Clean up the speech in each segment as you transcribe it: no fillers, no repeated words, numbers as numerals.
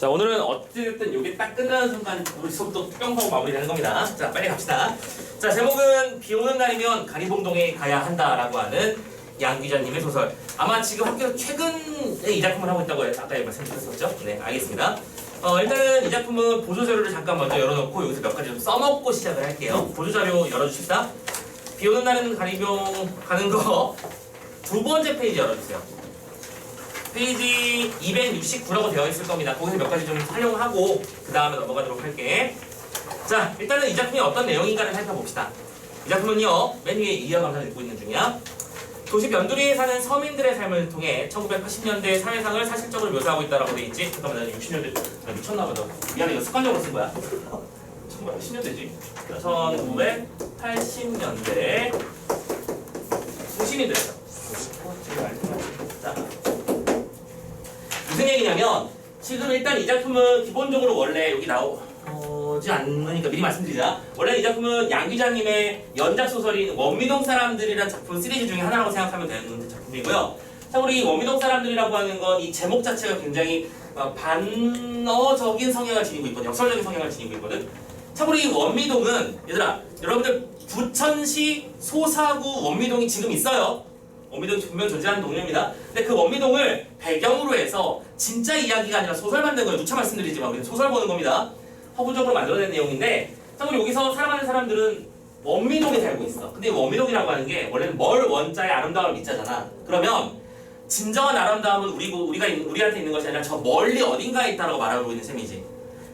자, 오늘은 어쨌든 이게 딱 끝나는 순간 우리 수업도 뿅 하고 마무리되는 겁니다. 자, 빨리 갑시다. 자, 제목은 비 오는 날이면 가리봉동에 가야 한다라고 하는 양 기자님의 소설. 아마 지금 학교에서 최근에 이 작품을 하고 있다고 아까 말씀드렸었죠? 네, 알겠습니다. 일단은 이 작품은 보조자료를 잠깐 먼저 열어놓고 여기서 몇 가지 좀 써먹고 시작을 할게요. 보조자료 열어주십시다. 비 오는 날은 가리봉 가는 거 두 번째 페이지 열어주세요. 페이지 269라고 되어 있을 겁니다. 거기서 몇 가지 좀 활용하고 그 다음에 넘어가도록 할게. 자, 일단은 이 작품이 어떤 내용인가를 살펴봅시다. 이 작품은요, 맨 위에 이하 감상을 읽고 있는 중이야. 도시 변두리에 사는 서민들의 삶을 통해 1980년대 사회상을 사실적으로 묘사하고 있다라고 돼 있지. 잠깐만, 나 60년대 나 미쳤나봐. 너 미안해, 이거 습관적으로 쓴 거야. 1980년대지. 1980년대 도시민들. 자, 무슨 얘기냐면 지금 일단 이 작품은 기본적으로 원래 여기 나오지 않으니까 미리 말씀드리자. 원래 이 작품은 양 기자님의 연작 소설인 원미동 사람들이라는 작품 시리즈 중에 하나라고 생각하면 되는 작품이고요. 참고로 이 원미동 사람들이라고 하는 건 이 제목 자체가 굉장히 반어적인 성향을 지니고 있거든. 역설적인 성향을 지니고 있거든. 참고로 이 원미동은 얘들아, 여러분들 부천시 소사구 원미동이 지금 있어요. 원미동이 분명 존재하는 동네입니다. 근데 그 원미동을 배경으로 해서 진짜 이야기가 아니라 소설 만든 거예요. 누차 말씀드리지만 우리는 소설 보는 겁니다. 허구적으로 만들어낸 내용인데, 참고로 여기서 살아가는 사람들은 원미동에 살고 있어. 근데 원미동이라고 하는 게 원래는 멀 원자의 아름다움을 밑자잖아. 그러면 진정한 아름다움은 우리한테 있는 것이 아니라 저 멀리 어딘가에 있다라고 말하고 있는 셈이지.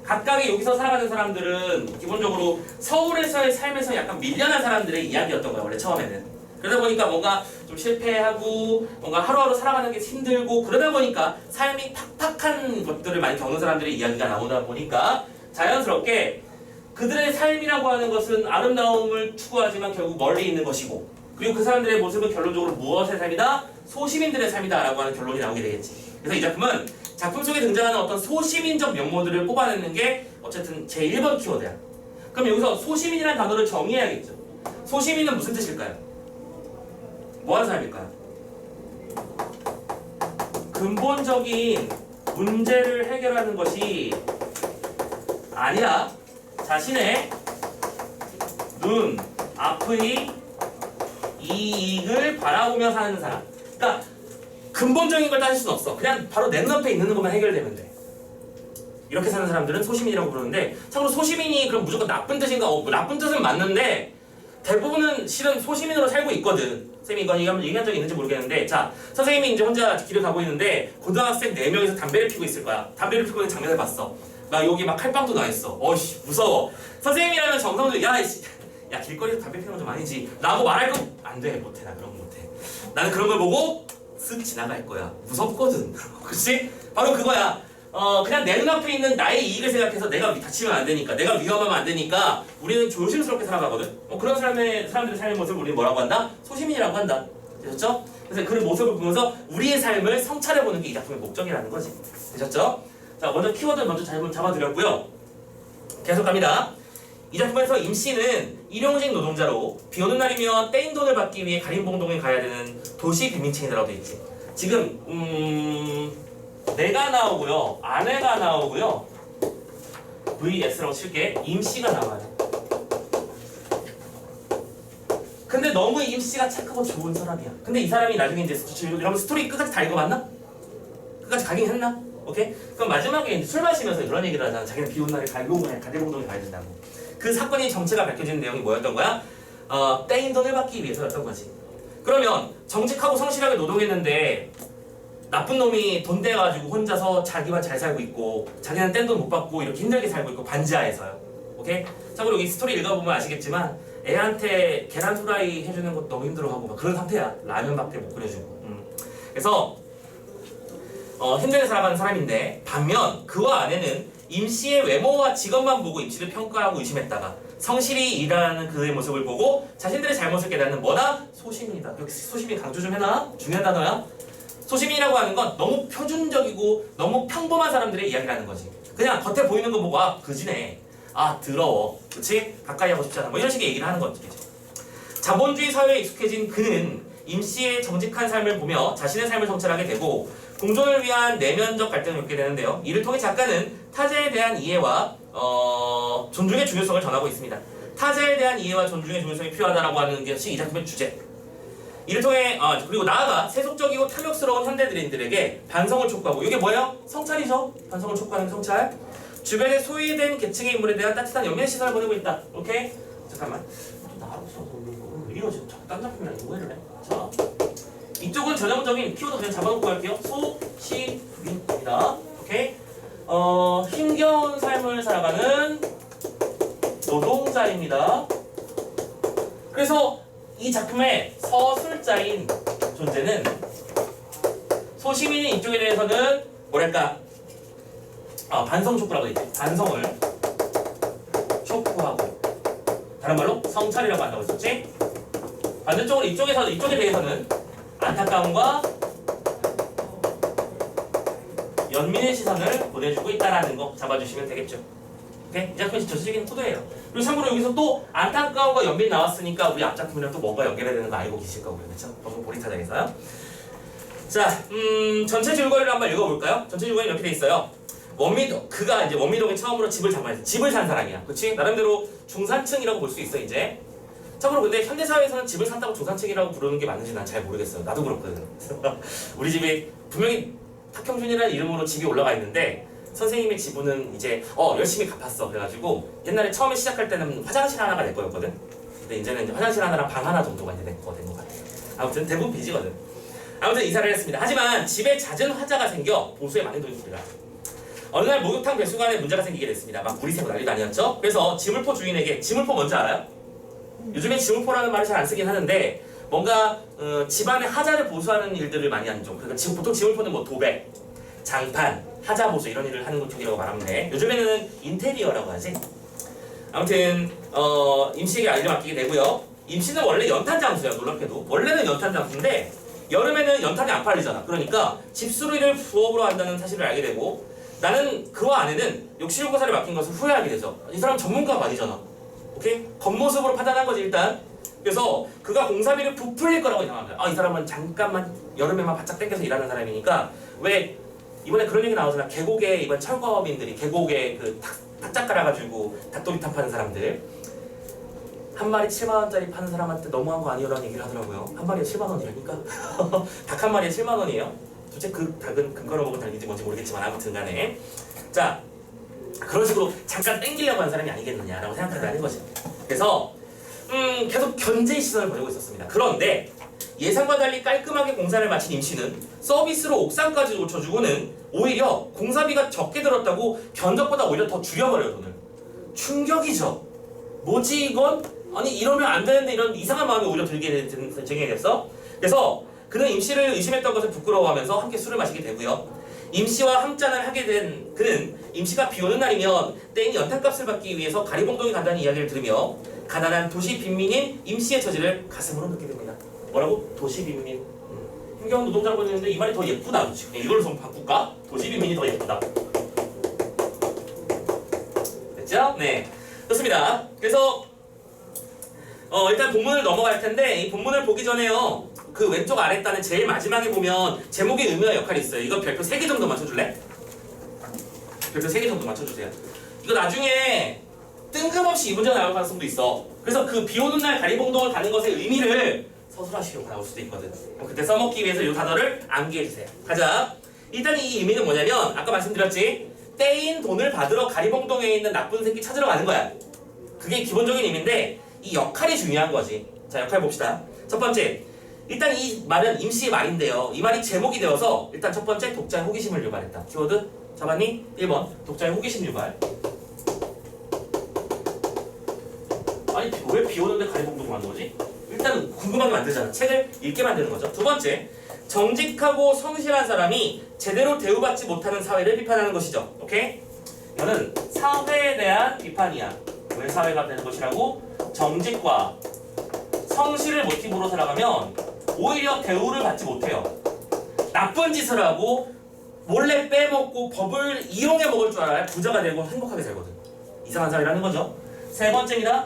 각각의 여기서 살아가는 사람들은 기본적으로 서울에서의 삶에서 약간 밀려난 사람들의 이야기였던 거야, 원래 처음에는. 그러다 보니까 뭔가 좀 실패하고 뭔가 하루하루 살아가는 게 힘들고 그러다 보니까 삶이 팍팍한 것들을 많이 겪는 사람들의 이야기가 나오다 보니까 자연스럽게 그들의 삶이라고 하는 것은 아름다움을 추구하지만 결국 멀리 있는 것이고, 그리고 그 사람들의 모습은 결론적으로 무엇의 삶이다? 소시민들의 삶이다 라고 하는 결론이 나오게 되겠지. 그래서 이 작품은 작품 속에 등장하는 어떤 소시민적 면모들을 뽑아내는 게 어쨌든 제1번 키워드야. 그럼 여기서 소시민이라는 단어를 정의해야겠죠. 소시민은 무슨 뜻일까요? 뭐하는 사람일까요? 근본적인 문제를 해결하는 것이 아니라 자신의 눈 앞의 이익을 바라보며 사는 사람. 그러니까 근본적인 걸 따질 수는 없어. 그냥 바로 내 눈앞에 있는 것만 해결되면 돼. 이렇게 사는 사람들은 소시민이라고 부르는데, 참고로 소시민이 그럼 무조건 나쁜 뜻인가? 나쁜 뜻은 맞는데 대부분은 실은 소시민으로 살고 있거든. 쌤이 이거 얘기한 적이 있는지 모르겠는데, 자, 선생님이 이제 혼자 길을 가고 있는데 고등학생 4명이서 담배를 피고 있을 거야. 담배를 피고 있는 장면을 봤어. 막 여기 막 칼빵도 나 있어. 어이씨, 무서워. 선생님이라면 정성도 야 길거리에서 담배 피는 건 좀 아니지 라고 말할 건 안 돼. 못해. 나 그런 거 못해. 나는 그런 걸 보고 쓱 지나갈 거야. 무섭거든. 그치? 바로 그거야. 그냥 내 눈앞에 있는 나의 이익을 생각해서 내가 다치면 안 되니까, 내가 위험하면 안 되니까 우리는 조심스럽게 살아가거든. 그런 사람들의 삶의 모습을 우리는 뭐라고 한다? 소시민이라고 한다. 되셨죠? 그래서 그 모습을 보면서 우리의 삶을 성찰해보는 게 이 작품의 목적이라는 거지. 되셨죠? 자, 먼저 키워드 먼저 잡아드렸고요. 계속 갑니다. 이 작품에서 임씨는 일용직 노동자로 비 오는 날이면 떼인 돈을 받기 위해 가림봉동에 가야 되는 도시 빈민층이라고 되어 있지. 지금 내가 나오고요, 아내가 나오고요, VS라고 칠게. 임씨가 나와요. 근데 너무 임씨가 착하고 좋은 사람이야. 근데 이 사람이 나중에 이제 여러분 스토리 끝까지 다 읽어봤나? 끝까지 가긴 했나? 오케이? 그럼 마지막에 이제 술 마시면서 이런 얘기를 하잖아. 자기는 비 오는 날에 가림봉동에 가야 된다고. 그 사건의 정체가 밝혀지는 내용이 뭐였던 거야? 떼인 돈을 받기 위해서였던 거지. 그러면 정직하고 성실하게 노동했는데 나쁜 놈이 돈 떼가지고 혼자서 자기만 잘 살고 있고 자기는 뗀 돈 못 받고 이렇게 힘들게 살고 있고 반지하에서요. 오케이? 참고로 여기 스토리 읽어보면 아시겠지만 애한테 계란 후라이 해주는 것도 너무 힘들어하고 막 그런 상태야. 라면밖에 못 끓여주고. 그래서 힘들게 살아가는 사람인데, 반면 그와 아내는 임씨의 외모와 직업만 보고 임씨를 평가하고 의심했다가 성실히 일하는 그의 모습을 보고 자신들의 잘못을 깨닫는 뭐다? 소시민이다. 여기 소시민 강조 좀 해놔. 중요한 단어야. 소시민이라고 하는 건 너무 표준적이고 너무 평범한 사람들의 이야기라는 거지. 그냥 겉에 보이는 거 보고 그지네. 더러워. 그치? 가까이 하고 싶지 않아. 뭐 이런 식의 얘기를 하는 거지. 자본주의 사회에 익숙해진 그는 임씨의 정직한 삶을 보며 자신의 삶을 성찰하게 되고 공존을 위한 내면적 갈등을 겪게 되는데요. 이를 통해 작가는 타자에 대한 이해와 존중의 중요성을 전하고 있습니다. 타자에 대한 이해와 존중의 중요성이 필요하다라고 하는 것이 이 작품의 주제. 이를 통해 그리고 나아가 세속적이고 탐욕스러운 현대인들에게 반성을 촉구하고 이게 뭐예요? 성찰이죠. 반성을 촉구하는 성찰. 주변에 소외된 계층의 인물에 대한 따뜻한 연민의 시선을 보내고 있다. 오케이? 잠깐만. 또 나하고 있어. 왜 이러지? 딴 작품이랑 오해를 해. 자, 이쪽은 전형적인 키워드 그냥 잡아놓고 갈게요. 소시민입니다. 오케이? 힘겨운 삶을 살아가는 노동자입니다. 그래서 이 작품의 서술자인 존재는 소시민인 이쪽에 대해서는 뭐랄까 반성 촉구라고 했지. 반성을 촉구하고 다른 말로 성찰이라고 한다고 했었지. 반대쪽으로 이쪽에 대해서는 안타까움과 연민의 시선을 보내주고 있다라는 거 잡아주시면 되겠죠. 오케이? 이 작품이 전체적인 코드예요. 그리고 참고로 여기서 또 안타까움과 연민 나왔으니까 우리 앞 작품이랑 또 뭐가 연결해야 되는 거 알고 계실 거고요. 그렇죠? 너무 보리타자에서요. 자, 전체 줄거리를 한번 읽어볼까요? 전체 줄거리는 이렇게 돼 있어요. 그가 이제 원미동에 처음으로 집을 장만했어. 집을 산 사람이야. 그렇지? 나름대로 중산층이라고 볼 수 있어 이제. 참고로 근데 현대사회에서는 집을 산다고 중산층이라고 부르는 게 맞는지 난 잘 모르겠어요. 나도 그렇거든. 우리 집에 분명히 탁형준이라는 이름으로 집이 올라가 있는데 선생님의 지분은 이제 열심히 갚았어. 그래가지고 옛날에 처음에 시작할 때는 화장실 하나가 내 거였거든. 근데 이제는 이제 화장실 하나랑 방 하나 정도가 이제 된 거 같아. 아무튼 대부분 빚이거든. 아무튼 이사를 했습니다. 하지만 집에 잦은 화자가 생겨 보수에 많은 돈이 들어가. 어느 날 목욕탕 배수관에 문제가 생기게 됐습니다. 막 물이 새고 난리도 아니었죠. 그래서 지물포 주인에게 지물포 뭔지 알아요? 요즘에 지물포라는 말을 잘 안 쓰긴 하는데 뭔가 집안의 하자를 보수하는 일들을 많이 하는 쪽. 그러니까 보통 지물포는 뭐 도배, 장판, 하자 보수 이런 일을 하는 쪽이라고 말하면 돼. 요즘에는 인테리어라고 하지. 아무튼 임씨에게 일을 맡기게 되고요. 임씨는 원래 연탄 장수야. 놀랍게도 원래는 연탄 장수인데 여름에는 연탄이 안 팔리잖아. 그러니까 집수리를 부업으로 한다는 사실을 알게 되고 나는 그와 아내는 욕실공사를 맡긴 것을 후회하게 되죠. 이 사람 전문가가 아니잖아. 오케이? 겉모습으로 판단한 거지 일단. 그래서 그가 공사비를 부풀릴 거라고 예상합니다. 이 사람은 잠깐만 여름에만 바짝 땡겨서 일하는 사람이니까 왜 이번에 그런 얘기 나오잖아. 계곡에 이번 철거업인들이 계곡에 그 탁자 깔아가지고 닭도리탕 파는 사람들 한 마리 7만 원짜리 파는 사람한테 너무한 거 아니오라는 얘기를 하더라고요. 한 마리에 7만 원이라니까. 닭 한 마리에 7만 원이에요. 도대체 그 닭은 근거로 먹은 닭인지 뭔지 모르겠지만 아무튼 간에 자 그런 식으로 잠깐 땡기려고 한 사람이 아니겠느냐라고 생각한다는 거지. 그래서 계속 견제의 시선을 보내고 있었습니다. 그런데 예상과 달리 깔끔하게 공사를 마친 임씨는 서비스로 옥상까지 고쳐주고는 오히려 공사비가 적게 들었다고 견적보다 오히려 더 줄여버려요 돈을. 충격이죠. 뭐지 이건? 아니 이러면 안 되는데 이런 이상한 마음이 오히려 들게 되겠어. 그래서 그는 임씨를 의심했던 것을 부끄러워하면서 함께 술을 마시게 되고요. 임씨와 함짠을 하게 된 그는 임씨가 비오는 날이면 땡이 연탄값을 받기 위해서 가리봉동에 간다는 이야기를 들으며 가난한 도시 빈민인 임씨의 처지를 가슴으로 느끼게 됩니다. 뭐라고? 도시 빈민. 힘겨운 노동자라고 했는데 이 말이 더 예쁘다. 그렇지? 이걸로 좀 바꿀까? 도시 빈민이 더 예쁘다. 됐죠? 네. 좋습니다. 그래서 일단 본문을 넘어갈 텐데 이 본문을 보기 전에요. 그 왼쪽 아랫단에 제일 마지막에 보면 제목의 의미와 역할이 있어요. 이거 별표 3개 정도 맞춰줄래? 별표 3개 정도 맞춰주세요. 이거 나중에 뜬금없이 이 문제가 나올 가능성도 있어. 그래서 그 비오는 날 가리봉동을 가는 것의 의미를 서술하시려고 나올 수도 있거든. 그때 써먹기 위해서 이 단어를 암기해주세요. 가자. 일단 이 의미는 뭐냐면 아까 말씀드렸지. 떼인 돈을 받으러 가리봉동에 있는 나쁜 새끼 찾으러 가는 거야. 그게 기본적인 의미인데 이 역할이 중요한 거지. 자, 역할 봅시다. 첫 번째, 일단 이 말은 임씨의 말인데요. 이 말이 제목이 되어서 일단 첫 번째 독자의 호기심을 유발했다. 키워드 잡았니? 1번 독자의 호기심 유발. 아니 왜 비오는데 가리봉동을 하는 거지? 일단 궁금하게 만들잖아. 책을 읽게 만드는 거죠. 두 번째, 정직하고 성실한 사람이 제대로 대우받지 못하는 사회를 비판하는 것이죠. 오케이? 이거는 사회에 대한 비판이야. 왜 사회가 되는 것이라고? 정직과 성실을 모티브로 살아가면 오히려 대우를 받지 못해요. 나쁜 짓을 하고 몰래 빼먹고 법을 이용해 먹을 줄 알아야 부자가 되고 행복하게 살거든. 이상한 사회라는 거죠. 세 번째입니다.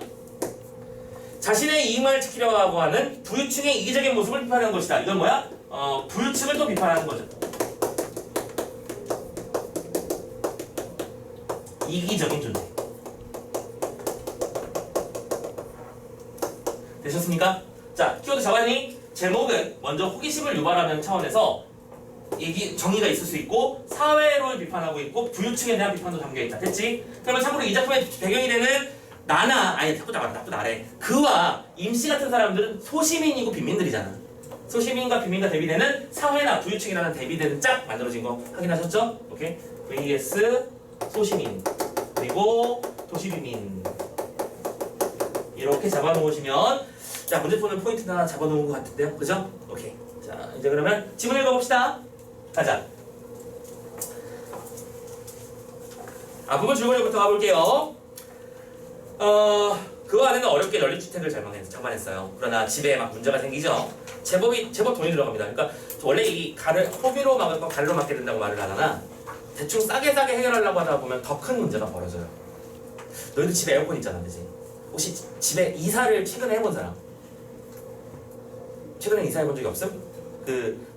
자신의 이익만을 지키려고 하는 부유층의 이기적인 모습을 비판하는 것이다. 이건 뭐야? 부유층을 또 비판하는 거죠. 이기적인 존재. 되셨습니까? 자, 키워드 잡았니? 제목은 먼저 호기심을 유발하는 차원에서 정의가 있을 수 있고 사회를 비판하고 있고 부유층에 대한 비판도 담겨있다. 됐지? 그러면 참고로 이 작품의 배경이 되는 나쁜 나래. 그와 임씨 같은 사람들은 소시민이고 빈민들이잖아. 소시민과 빈민과 대비되는 사회나 부유층이라는 대비되는 짝 만들어진 거 확인하셨죠? 오케이? vs 소시민 그리고 도시빈민 이렇게 잡아놓으시면 자 문제 푸는 포인트 하나 잡아놓은 것 같은데요, 그죠? 오케이. 자 이제 그러면 지문 읽어봅시다. 가자. 앞부분 줄거리부터 가볼게요. 그 안에는 어렵게 연립주택을 장만했어요. 그러나 집에 막 문제가 생기죠. 제법 돈이 들어갑니다. 그러니까 원래 이 허비로 막을 거 가리로 막게 된다고 말을 하잖아. 대충 싸게 해결하려고 하다 보면 더 큰 문제가 벌어져요. 너희들 집에 에어컨 있잖아, 그지? 혹시 집에 이사를 최근에 해본 사람? 최근에 이사해본 적이 없음?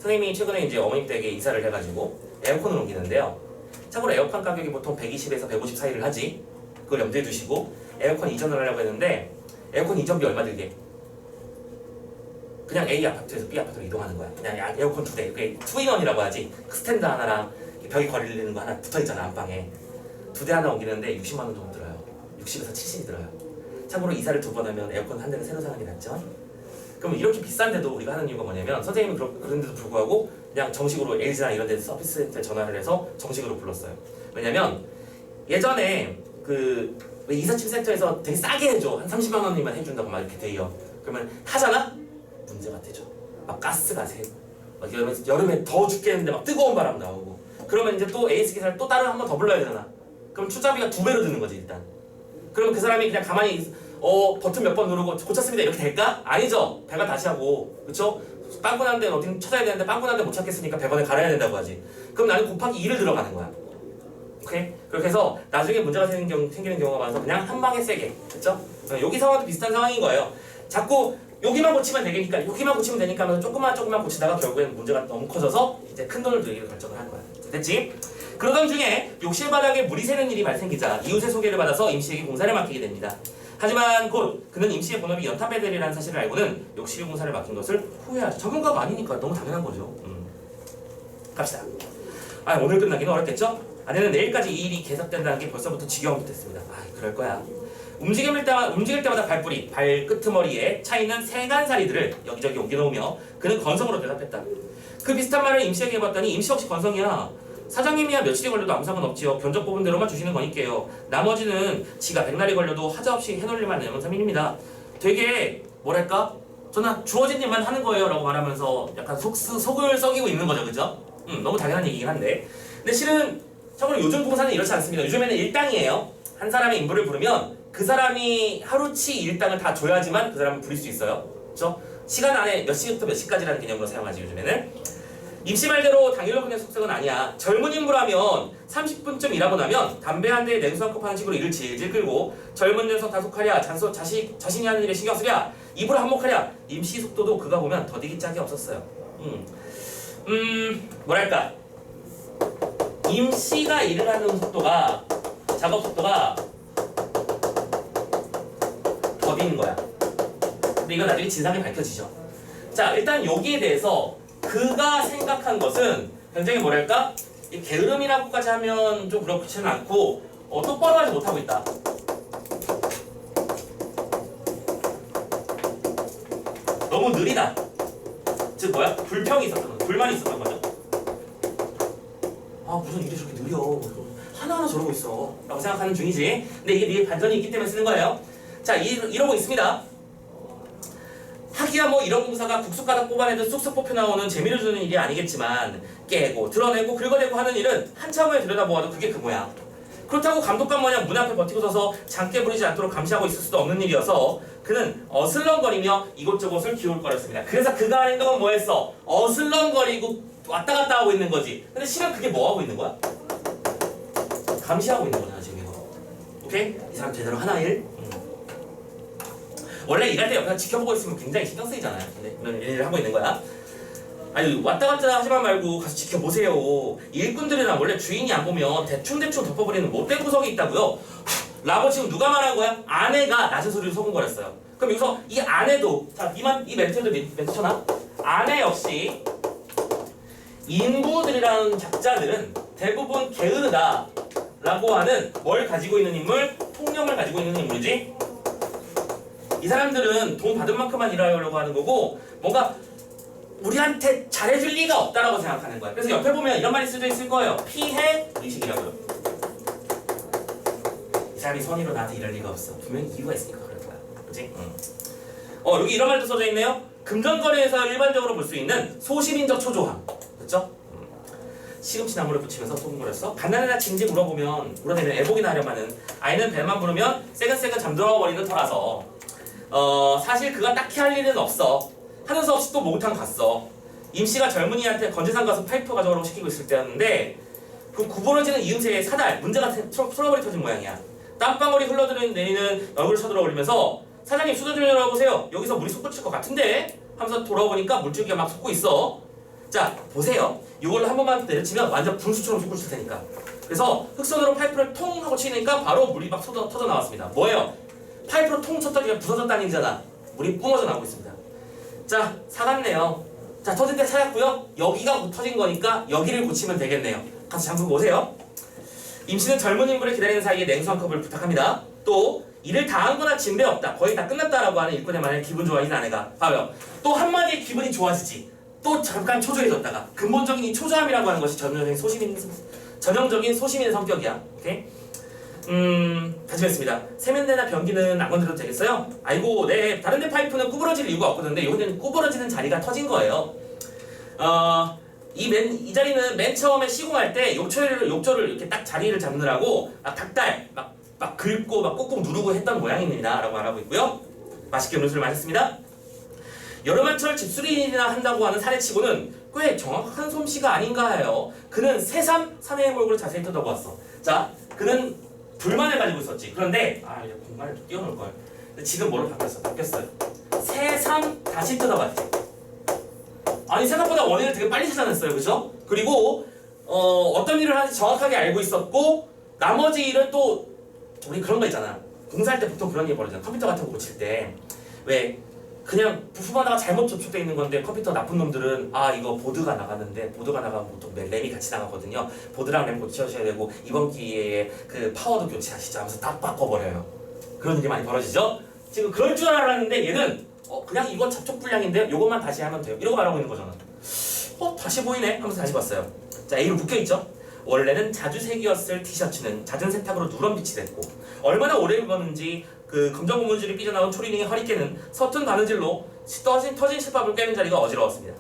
선생님이 최근에 이제 어머님 댁에 이사를 해가지고 에어컨을 옮기는데요. 참고로 에어컨 가격이 보통 120에서 150 사이를 하지. 그걸 염두에 두시고 에어컨 이전을 하려고 했는데 에어컨 이전비 얼마 들게? 그냥 A 아파트에서 B 아파트로 이동하는 거야. 그냥 에어컨 2대, 그게 투인원이라고 하지. 스탠드 하나랑 벽에 걸리는 거 하나 붙어있잖아, 안방에. 2대 하나 옮기는데 60만 원 정도 들어요. 60에서 70이 들어요. 참고로 이사를 2번 하면 에어컨 한 대는 새로 사는 게 낫죠. 그럼 이렇게 비싼데도 우리가 하는 이유가 뭐냐면 선생님은 그런데도 불구하고 그냥 정식으로 LG나 이런 데 서비스센터에 전화를 해서 정식으로 불렀어요. 왜냐면 예전에 왜 이삿짐 센터에서 되게 싸게 해줘. 한 30만 원이면 해준다고 막 이렇게 돼요. 그러면 하잖아? 문제가 되죠. 막 가스가 새고 막 여름에 더워 죽겠는데 막 뜨거운 바람 나오고 그러면 이제 또 AS 기사를 또 다른 한 번 더 불러야 되잖아. 그럼 출자비가 2배로 드는 거지 일단. 그러면 그 사람이 그냥 가만히 버튼 몇 번 누르고 고쳤습니다 이렇게 될까? 아니죠. 배가 다시 하고 그쵸? 빵꾸난 데는 어디 찾아야 되는데 빵꾸난 데 못 찾겠으니까 100원에 갈아야 된다고 하지. 그럼 나는 곱하기 2를 들어가는 거야. 오케이? 그렇게 해서 나중에 문제가 생기는 경우가 많아서 그냥 한 방에 세게. 그쵸? 여기 상황도 비슷한 상황인 거예요. 자꾸 여기만 고치면 되니까 하면서 조금만 고치다가 결국엔 문제가 너무 커져서 이제 큰 돈을 들이기로 결정을 한 거야. 됐지? 그러던 중에 욕실 바닥에 물이 새는 일이 발생기자 이웃의 소개를 받아서 임씨에게 공사를 맡기게 됩니다. 하지만 곧 그는 임씨의 본업이 연탄배들이라는 사실을 알고는 욕실 공사를 맡긴 것을 후회하죠. 적응가가 아니니까 너무 당연한 거죠. 갑시다. 오늘 끝나기는 어렵겠죠? 아내는 내일까지 이 일이 계속된다는 게 벌써부터 지겨운 듯했습니다. 그럴 거야. 움직일 때마다 발끄트머리에 차있는 세간살이들을 여기저기 옮겨놓으며 그는 건성으로 대답했다. 그 비슷한 말을 임씨에게 해봤더니 임씨 역시 건성이야. 사장님이야 며칠이 걸려도 아무 상관없지요. 견적 뽑은 대로만 주시는 거니까요. 나머지는 지가 백날이 걸려도 하자없이 해놓을만 내면삼인입니다. 되게 뭐랄까? 저는 주어진 일만 하는 거예요 라고 말하면서 약간 속을 썩이고 있는 거죠. 그죠? 너무 당연한 얘기긴 한데 근데 실은 참고로 요즘 공사는 이렇지 않습니다. 요즘에는 일당이에요. 한 사람의 인부를 부르면 그 사람이 하루치 일당을 다 줘야지만 그 사람을 부릴 수 있어요. 그렇죠? 시간 안에 몇 시부터 몇 시까지라는 개념으로 사용하지 요즘에는. 임씨 말대로 당일로 끝낼 속성은 아니야. 젊은 인부라면 30분쯤 일하고 나면 담배 한 대에 냉수 한 컵 하는 식으로 일을 질질 끌고 젊은 녀석 다속하랴 자신이 하는 일에 신경 쓰랴 입으로 한몫하랴. 임씨 속도도 그가 보면 더디기 짝이 없었어요. 뭐랄까 임씨가 일을 하는 속도가 작업 속도가 더딘 거야. 근데 이건 나중에 진상이 밝혀지죠. 자 일단 여기에 대해서 그가 생각한 것은 굉장히 뭐랄까 게으름이라고까지 하면 좀 그렇지는 않고 똑바로 하지 못하고 있다. 너무 느리다. 즉 뭐야? 불평이 있었던 거죠. 불만이 있었던 거죠. 무슨 일이 저렇게 느려. 하나하나 저러고 있어 라고 생각하는 중이지. 근데 이게 네 반전이 있기 때문에 쓰는 거예요. 자 이러고 있습니다. 하기야 뭐 이런 공사가 국수가닥 뽑아내듯 쑥쑥 뽑혀 나오는 재미를 주는 일이 아니겠지만 깨고 드러내고 긁어내고 하는 일은 한참 후에 들여다보아도 그게 그 모양. 그렇다고 감독관 마냥 문 앞에 버티고 서서 장깨 부리지 않도록 감시하고 있을 수도 없는 일이어서 그는 어슬렁거리며 이곳저곳을 기울거렸습니다. 그래서 그가 하는 건 뭐였어? 어슬렁거리고 왔다 갔다 하고 있는 거지. 근데 실은 그게 뭐 하고 있는 거야? 감시하고 있는 거잖아 지금 이거. 오케이? 이 사람 제대로 하나 일? 원래 일할 때 옆에서 지켜보고 있으면 굉장히 신경 쓰이잖아요. 근데 이런 일을 하고 있는 거야. 아니 왔다 갔다 하지만 말고 가서 지켜보세요. 일꾼들이나 원래 주인이 안 보면 대충대충 덮어버리는 못된 구석이 있다고요. 라고 지금 누가 말한 거야? 아내가 낮은 소리로 소금거렸어요. 그럼 여기서 이 아내도 자 이 멘트도 멘트 쳐놔. 아내 역시 인부들이라는 작자들은 대부분 게으르다 라고 하는 뭘 가지고 있는 인물? 통념을 가지고 있는 인물이지. 이 사람들은 돈 받은 만큼만 일하려고 하는 거고 뭔가 우리한테 잘해줄 리가 없다라고 생각하는 거야. 그래서 옆에 보면 이런 말이 쓰여 있을 거예요. 피해 의식이라고요. 이 사람이 선의로 나한테 이럴 리가 없어. 분명히 이유가 있으니까 그럴 거야. 그렇지? 여기 이런 말도 써져 있네요. 금전거래에서 일반적으로 볼 수 있는 소시민적 초조함. 그렇죠? 시금치 나무를 붙이면서 소금거렸어. 갓난애나 징지 물어내면 애복이나 하려마는 아이는 배만 부르면 새근새근 잠들어버리는 터라서 사실 그가 딱히 할 일은 없어. 하는 수 없이 또 목욕탕 갔어. 임씨가 젊은이한테 건재산 가서 파이프 가져오라고 시키고 있을 때였는데 그 구부러지는 이음새에 사달 문제가 트러블이 터진 모양이야. 땀방울이 흘러내리는 얼굴을 쳐들어올리면서 사장님 수도 좀 열어보세요. 여기서 물이 솟구칠 것 같은데 하면서 돌아보니까 물줄기가 막 솟고 있어. 자 보세요. 이걸로 한 번만 내려치면 완전 분수처럼 솟구칠 테니까. 그래서 흑선으로 파이프를 통 하고 치니까 바로 물이 막 터져 나왔습니다. 뭐예요? 파이프로 통 쳤더니 부서졌다는 얘기잖아. 물이 뿜어져 나오고 있습니다. 자 사갔네요. 자 터진 데 찾았고요. 여기가 터진 거니까 여기를 고치면 되겠네요. 가서 잠그고 오세요. 임씨는 젊은 인물을 기다리는 사이에 냉수 한 컵을 부탁합니다. 또 일을 다 한 거나 진배 없다. 거의 다 끝났다라고 하는 일꾼의 말에 기분 좋아진 아내가 봐요. 또 한마디에 기분이 좋아지지. 또 잠깐 초조해졌다가 근본적인 이 초조함이라고 하는 것이 전형적인 소시민의 성격이야. 오케이? 다시 뵙습니다. 세면대나 변기는 안 건드려도 되겠어요? 아이고 네 다른 데 파이프는 구부러질 이유가 없거든요. 여기는 구부러지는 자리가 터진 거예요. 이 자리는 맨 처음에 시공할 때 욕조를 이렇게 딱 자리를 잡느라고 막 닭달 막 긁고 막 꾹꾹 누르고 했던 모양입니다. 라고 말하고 있고요. 맛있게 음료수를 마셨습니다. 여름한철 집수리일이나 한다고 하는 사례치고는 꽤 정확한 솜씨가 아닌가 해요. 그는 새삼 사내의 몰골을 자세히 뜯어보았어. 자, 그는 불만을 가지고 있었지. 그런데 이제 공간을 좀 띄워놓을걸. 지금 뭐로 바뀌었어요. 새삼 다시 뜯어봤지. 아니 생각보다 원인을 되게 빨리 찾아냈어요. 그죠? 그리고 어떤 일을 하는지 정확하게 알고 있었고 나머지 일은 또 우리 그런 거 있잖아. 공사할 때 보통 그런 일이 벌어지잖아. 컴퓨터 같은 거 고칠 때 왜 그냥 부품 하나가 잘못 접촉돼 있는 건데 컴퓨터 나쁜 놈들은 이거 보드가 나가는데 보드가 나가면 보통 램이 같이 나가거든요. 보드랑 램 고쳐주셔야 되고 이번 기회에 그 파워도 교체하시죠 하면서 딱 바꿔버려요. 그런 일이 많이 벌어지죠. 지금 그럴 줄 알았는데 얘는 그냥 이건 접촉 불량인데 요것만 다시 하면 돼요. 이러고 말하고 있는 거잖아. 다시 보이네 하면서 다시 봤어요. 자 A로 묶여있죠. 원래는 자주 색이었을 티셔츠는 잦은 세탁으로 누런 빛이 됐고 얼마나 오래 입었는지 그 검정 고무줄이 삐져나온 초리닝의 허리깨는 서툰 바느질로 터진 실밥을 꿰는 자리가 어지러웠습니다.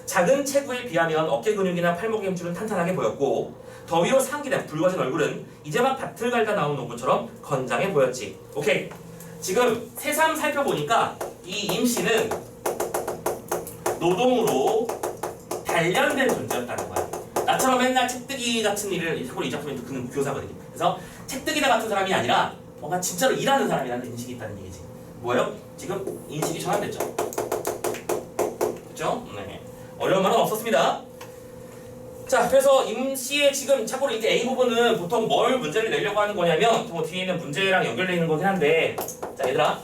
작은 체구에 비하면 어깨 근육이나 팔목의 힘줄은 탄탄하게 보였고 더위로 상기된 붉어진 얼굴은 이제 막 밭을 갈다 나온 농부처럼 건장해 보였지. 오케이. 지금 새삼 살펴보니까 이 임씨는 노동으로 단련된 존재였다는 거야. 나처럼 맨날 책뜨기 같은 일을 참고로 이 작품에도 그는 교사거든요. 그래서 책뜨기다 같은 사람이 아니라 뭔가 진짜로 일하는 사람이라는 인식이 있다는 얘기지. 뭐예요? 지금 인식이 전환됐죠. 그렇죠? 네. 어려운 말은 없었습니다. 자, 그래서 임씨의 지금 참고로 이게 A 부분은 보통 뭘 문제를 내려고 하는 거냐면 뒤에 있는 문제랑 연결되어 있는 거긴 한데 자 얘들아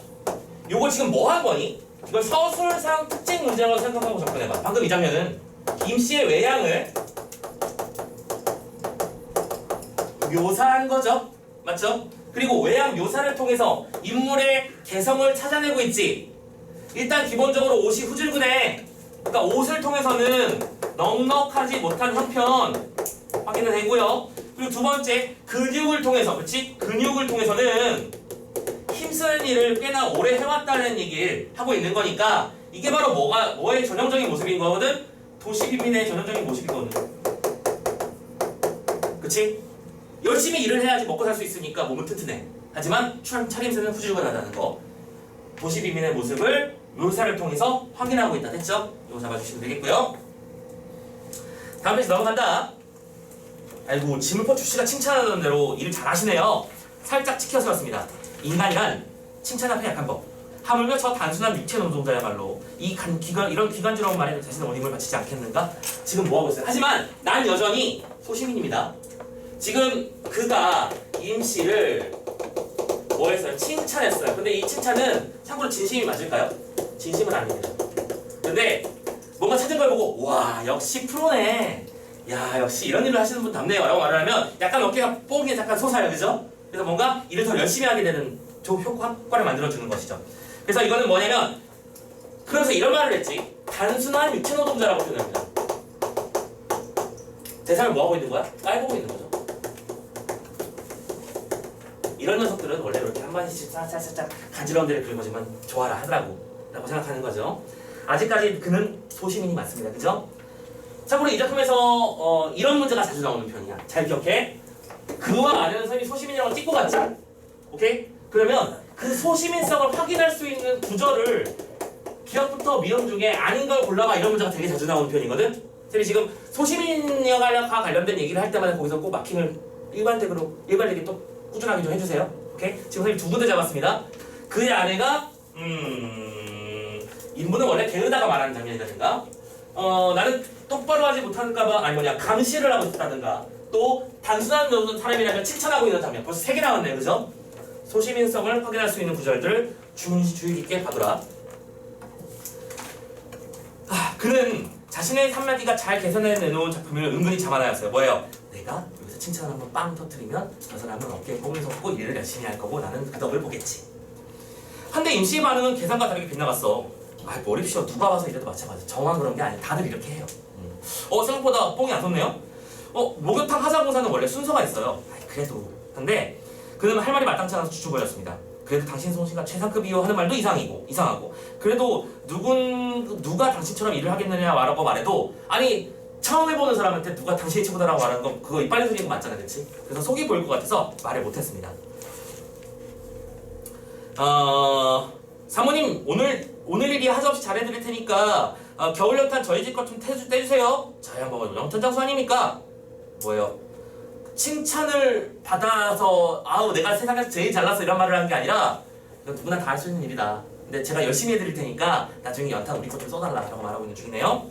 요거 지금 뭐 한 거니? 이걸 서술상 특징 문제라고 생각하고 접근해봐. 방금 이 장면은 임씨의 외양을 묘사한 거죠. 맞죠? 그리고 외양 묘사를 통해서 인물의 개성을 찾아내고 있지. 일단 기본적으로 옷이 후줄근해. 그러니까 옷을 통해서는 넉넉하지 못한 형편 확인을 되고요. 그리고 두 번째 근육을 통해서, 그렇지? 근육을 통해서는 힘쓰는 일을 꽤나 오래 해왔다는 얘기를 하고 있는 거니까 이게 바로 뭐의 전형적인 모습인 거거든? 도시 빈민의 전형적인 모습이거든. 그치? 열심히 일을 해야지 먹고 살 수 있으니까 몸은 튼튼해. 하지만 차림새는 후줄근하다는 거. 도시 빈민의 모습을 묘사를 통해서 확인하고 있다. 됐죠? 이거 잡아주시면 되겠고요. 다음 페이지 넘어간다. 아이고 지물포 출씨가 칭찬하던 대로 일 잘하시네요. 살짝 치켜세웠습니다. 인간이란 칭찬 앞에 약한 법. 하물며 저 단순한 육체 노동자야말로 이런 기관지러운 말에 자신의 원임을 바치지 않겠는가? 지금 뭐하고 있어요? 하지만 난 여전히 소시민입니다. 지금 그가 임씨를 뭐 했어요? 칭찬했어요. 근데 이 칭찬은 참고로 진심이 맞을까요? 진심은 아닙니다. 근데 뭔가 찾은 걸 보고 와 역시 프로네. 야 역시 이런 일을 하시는 분 답네요 라고 말을 하면 약간 어깨가 뽕이 잠깐 솟아요. 그죠? 그래서 뭔가 일을 더 열심히 하게 되는 효과를 만들어주는 것이죠. 그래서 이거는 뭐냐면 그래서 이런 말을 했지. 단순한 육체노동자라고 표현합니다. 대상을 뭐하고 있는 거야? 깔보고 있는 거죠. 이런 녀석들은 원래 이렇게 한마디씩 살짝 간지러운 데를 긁어주면 좋아라 하더라고 라고 생각하는 거죠. 아직까지 그는 소시민이 맞습니다. 그죠? 참고로 이 작품에서 이런 문제가 자주 나오는 편이야. 잘 기억해. 그와 아는 사람이 소시민이라고 찍고 갔지? 오케이? 그러면 그 소시민성을 확인할 수 있는 구절을 기억부터 미음 중에 아닌 걸 골라봐 이런 문제가 되게 자주 나오는 편이거든? 쌤이 지금 소시민과 관련된 얘기를 할 때마다 거기서 꼭 마킹을 일관되게 또 꾸준하게 좀 해주세요. 오케이? 지금 선생님 두 군데 잡았습니다. 그의 아내가 인물은 원래 게으다가 말하는 장면이라든가 나는 똑바로 하지 못할까봐 감시를 하고 있다든가 또 단순한 사람이라면 칭찬하고 있는 장면 벌써 3개 나왔네요. 그죠? 소시민성을 확인할 수 있는 구절들 주의 깊게 봐두라. 그는 자신의 한마디가 잘 개선해내놓은 작품을 은근히 잡아놔였어요. 뭐예요? 내가 여기서 칭찬을 한번 빵 터뜨리면 저 사람은 어깨에 뽕을 섞고 일을 열심히 할 거고 나는 그 덕을 보겠지. 한데 임시의 반응은 계산과 다르게 빗나갔어. 머리피셔 누가 봐서 이래도 마찬가지. 정황 그런 게 아니야. 다들 이렇게 해요. 생각보다 뽕이 안 섰네요. 목욕탕 하자공사는 원래 순서가 있어요. 그래도 근데 그는 할 말이 마땅치 않아서 주춤거렸습니다. 그래도 당신 솜씨가 최상급이요 하는 말도 이상하고 그래도 누가 당신처럼 일을 하겠느냐라고 말해도 아니 처음 해보는 사람한테 누가 당신이 최고다라고 말하는 건 그거 이빨 소리인 거 맞잖아. 그치? 그래서 속이 보일 것 같아서 말을 못했습니다. 사모님 오늘 일이 하자없이 잘해드릴 테니까 겨울 연탄 저희 집 것 좀 떼주세요. 저희 한번 영천 장수 아닙니까? 뭐예요? 칭찬을 받아서 아우 내가 세상에서 제일 잘났어 이런 말을 하는 게 아니라 이건 누구나 다 할 수 있는 일이다. 근데 제가 열심히 해드릴 테니까 나중에 연탄 우리 것 좀 써달라 라고 말하고 있는 중이네요.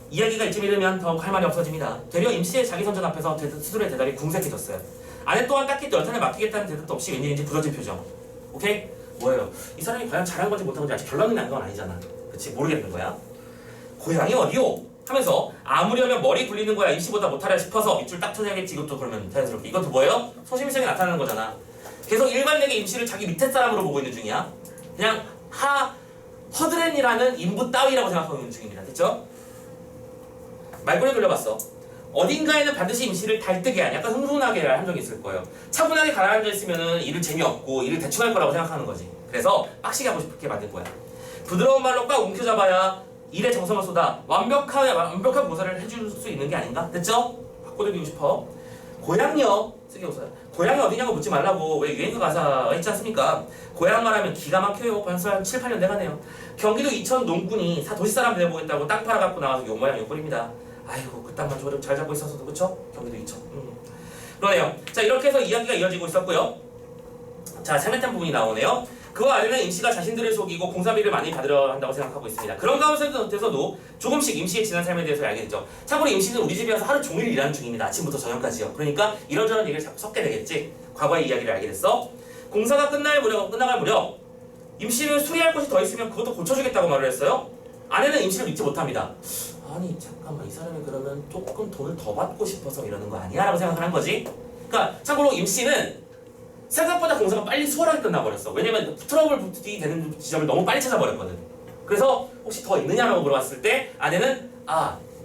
이야기가 이쯤 이르면 더욱 할 말이 없어집니다. 되려 임시의 자기 선전 앞에서 스스로의 대답이 궁색해졌어요. 아내 또한 딱히 연탄을 맡기겠다는 대답도 없이 웬일인지 부러진 표정. 오케이? 뭐예요? 이 사람이 과연 잘한 건지 못한 건지 아직 결론이 난 건 아니잖아. 그치? 모르겠는 거야. 고향이 어디요? 하면서 아무려면 머리 굴리는 거야 임시보다 못하려 싶어서 밑줄 딱 쳐야겠지. 이것도 그러면 자연스럽게 이것도 뭐예요? 소시민성이 나타나는 거잖아. 계속 일관되게 임시를 자기 밑에 사람으로 보고 있는 중이야. 그냥 허드렛이라는 인부 따위라고 생각하고 있는 중입니다. 됐죠? 말꼬리 돌려봤어. 어딘가에는 반드시 임시를 달뜨게 한 약간 흥분하게 한 적이 있을 거예요. 차분하게 가라앉아 있으면은 일을 재미없고 일을 대충 할 거라고 생각하는 거지. 그래서 빡시게 하고 싶게 만든 거야. 부드러운 말로 꽉 움켜잡아야 일에 정성을 쏟아 완벽한 묘사를 해줄 수 있는 게 아닌가? 됐죠? 바꿔드리고 싶어. 고향요 쓰기 웃어요. 고향이 어디냐고 묻지 말라고 왜 유행가 가사 있지 않습니까? 고향 말하면 기가 막혀요. 벌써 한 7, 8년 돼가네요. 경기도 이천 농군이 도시사람 돼보겠다고 땅 팔아갖고 나와서 요 모양 요 꼴입니다. 아이고 그 땅만 좀 잘 잡고 있었어도 그쵸? 경기도 이천. 그러네요. 자 이렇게 해서 이야기가 이어지고 있었고요. 자 세메탄 부분이 나오네요. 그와 아내는 임시가 자신들을 속이고 공사비를 많이 받으려 한다고 생각하고 있습니다. 그런 가운데서도 조금씩 임시의 지난 삶에 대해서 알게 되죠. 참고로 임시는 우리 집에 와서 하루 종일 일하는 중입니다. 아침부터 저녁까지요. 그러니까 이런저런 얘기를 자꾸 섞게 되겠지. 과거의 이야기를 알게 됐어. 공사가 끝나갈 무렵 임시는 수리할 것이 더 있으면 그것도 고쳐주겠다고 말을 했어요. 아내는 임시를 믿지 못합니다. 아니 잠깐만 이 사람이 그러면 조금 돈을 더 받고 싶어서 이러는 거 아니야? 라고 생각하는 거지. 그러니까 참고로 임시는 생각보다 공사가 빨리 수월하게 끝나버렸어. 왜냐면 트러블이 되는 지점을 너무 빨리 찾아버렸거든. 그래서 혹시 더 있느냐라고 물어봤을 때 아내는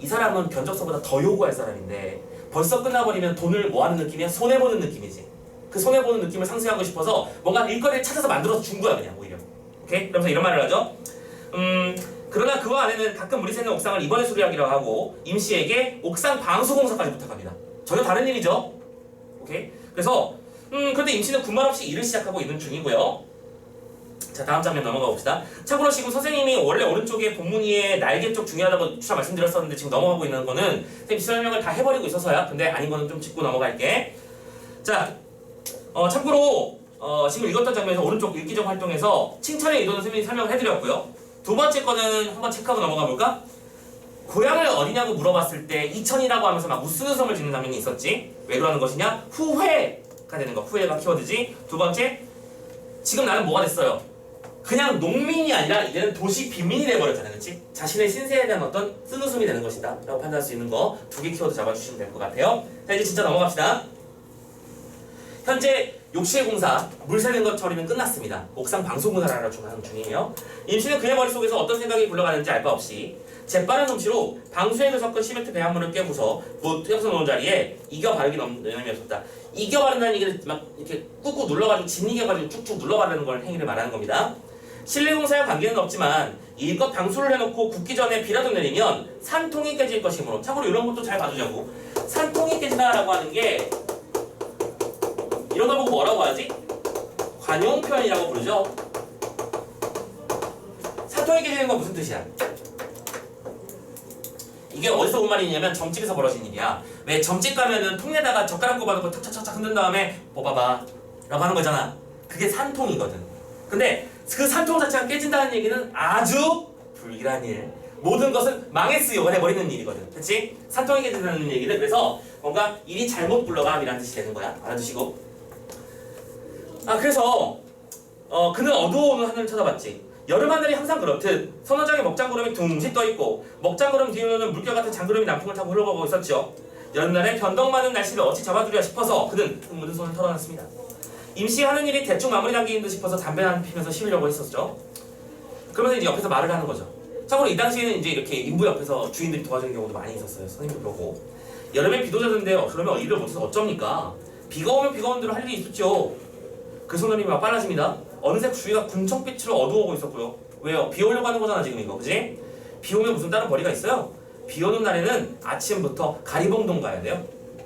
이 사람은 견적서보다 더 요구할 사람인데 벌써 끝나버리면 돈을 뭐 하는 느낌이야? 손해보는 느낌이지. 그 손해보는 느낌을 상쇄하고 싶어서 뭔가 일거리를 찾아서 만들어서 준 거야 그냥 오히려. 오케이? 그러면서 이런 말을 하죠. 그러나 그와 아내는 가끔 물이 새는 옥상을 이번에 수리하기로 하고 임시에게 옥상 방수공사까지 부탁합니다. 전혀 다른 일이죠. 오케이? 그래서 그런데 임시는 군말 없이 일을 시작하고 있는 중이고요. 자 다음 장면 넘어가 봅시다. 참고로 지금 선생님이 원래 오른쪽에 본문위에 날개 쪽 중요하다고 추차 말씀드렸었는데 지금 넘어가고 있는 거는 선생님 설명을 다 해버리고 있어서야. 근데 아닌 거는 좀 짚고 넘어갈게. 자 참고로 지금 읽었던 장면에서 오른쪽 읽기적 활동에서 칭찬의 의도는 선생님이 설명을 해드렸고요. 두 번째 거는 한번 체크하고 넘어가 볼까? 고향을 어디냐고 물어봤을 때 이천이라고 하면서 막 웃음을 짓는 장면이 있었지. 왜 그러는 것이냐? 후회가 되는 거. 후회가 키워드지. 두 번째, 지금 나는 뭐가 됐어요? 그냥 농민이 아니라 이제는 도시 빈민이 돼버렸잖아요. 그치? 자신의 신세에 대한 어떤 쓴웃음이 되는 것이다 라고 판단할 수 있는 거 두 개 키워드 잡아주시면 될 것 같아요. 자, 이제 진짜 넘어갑시다. 현재 욕실공사 물 새는 것 처리는 끝났습니다. 옥상 방수공사를 하러 하는 중이에요. 임씨는 그의 머릿속에서 어떤 생각이 굴러가는지 알 바 없이 재빠른 솜씨로 방수액을 섞은 시멘트 배합물을 깨고서 떼어서 놓은 자리에 이겨 바르기 넘음이 없었다. 이겨 바른다는 얘기를 막 이렇게 꾹꾹 눌러가지고 짓이겨가지고 쭉쭉 눌러 바르는 걸 행위를 말하는 겁니다. 실내공사와 관계는 없지만 이것 방수를 해놓고 굳기 전에 비라도 내리면 산통이 깨질 것이므로, 참고로 이런 것도 잘 봐두자고. 산통이 깨진다라고 하는 게 이런 걸 보고 뭐라고 하지? 관용 표현이라고 부르죠. 산통이 깨지는 건 무슨 뜻이야? 이게 어디서 온 말이냐면 점집에서 벌어진 일이야. 왜 점집 가면은 통에다가 젓가락 꼽아놓고 탁탁탁탁 흔든 다음에 뽑아봐 라고 하는 거잖아. 그게 산통이거든. 근데 그 산통 자체가 깨진다는 얘기는 아주 불길한 일, 모든 것은 망했으요 해버리는 일이거든. 그치? 산통이 깨진다는 얘기는 그래서 뭔가 일이 잘못 굴러감이라는 뜻이 되는 거야. 알아두시고. 그래서 그는 어두워오는 하늘을 쳐다봤지. 여름 하늘이 항상 그렇듯 서너장의 먹장구름이 둥실 떠있고 먹장구름 뒤로는 물결같은 장구름이 남풍을 타고 흘러가고 있었죠. 여름날에 변덕 많은 날씨를 어찌 잡아두랴 싶어서 그는 흙 묻은 손을 털어놨습니다. 임시 하는 일이 대충 마무리 단계인 듯 싶어서 담배 한 피면서 쉬려고 했었죠. 그러면서 이제 옆에서 말을 하는 거죠. 참고로 이 당시에는 이제 이렇게 인부 옆에서 주인들이 도와주는 경우도 많이 있었어요. 선생님도 그러고. 여름에 비도 젖는데 그러면 일을 못해서 어쩝니까? 비가 오면 비가 오는 대로 할 일이 있었죠. 그 손놀림이 막 빨라집니다. 어느새 주위가 군청빛으로 어두워오고 있었고요. 왜요? 비 오려고 하는 거잖아 지금 이거, 그지? 비 오면 무슨 다른 벌이가 있어요? 비 오는 날에는 아침부터 가리봉동 가야 돼요.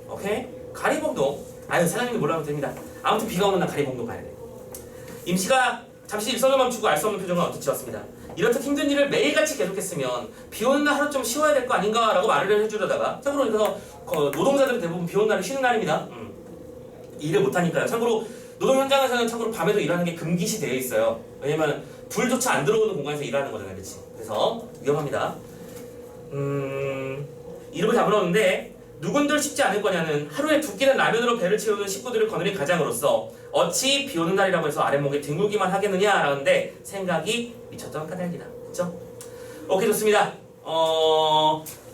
오케이? 가리봉동. 아유, 사장님이 뭐라고 됩니다. 아무튼 비가 오는 날 가리봉동 가야 돼. 임씨가 잠시 일선을 멈추고 알 수 없는 표정을 언뜻 지었습니다. 이렇듯 힘든 일을 매일같이 계속했으면 비 오는 날 하루 좀 쉬어야 될 거 아닌가 라고 말을 해주려다가, 참고로 그래서 노동자들은 대부분 비 오는 날이 쉬는 날입니다. 일을 못하니까요. 참고로 노동 현장에서는 참고로 밤에도 일하는 게 금기시 되어 있어요. 왜냐면 불조차 안 들어오는 공간에서 일하는 거잖아요. 그치? 그래서 위험합니다. 이름을 잡으러오는데 누군들 쉽지 않을 거냐는 하루에 2끼는 라면으로 배를 채우는 식구들을 거느린 가장으로서 어찌 비 오는 날이라고 해서 아랫목에 뒹굴기만 하겠느냐라는데 생각이 미쳤던 까닭이다. 그쵸? 오케이, 좋습니다.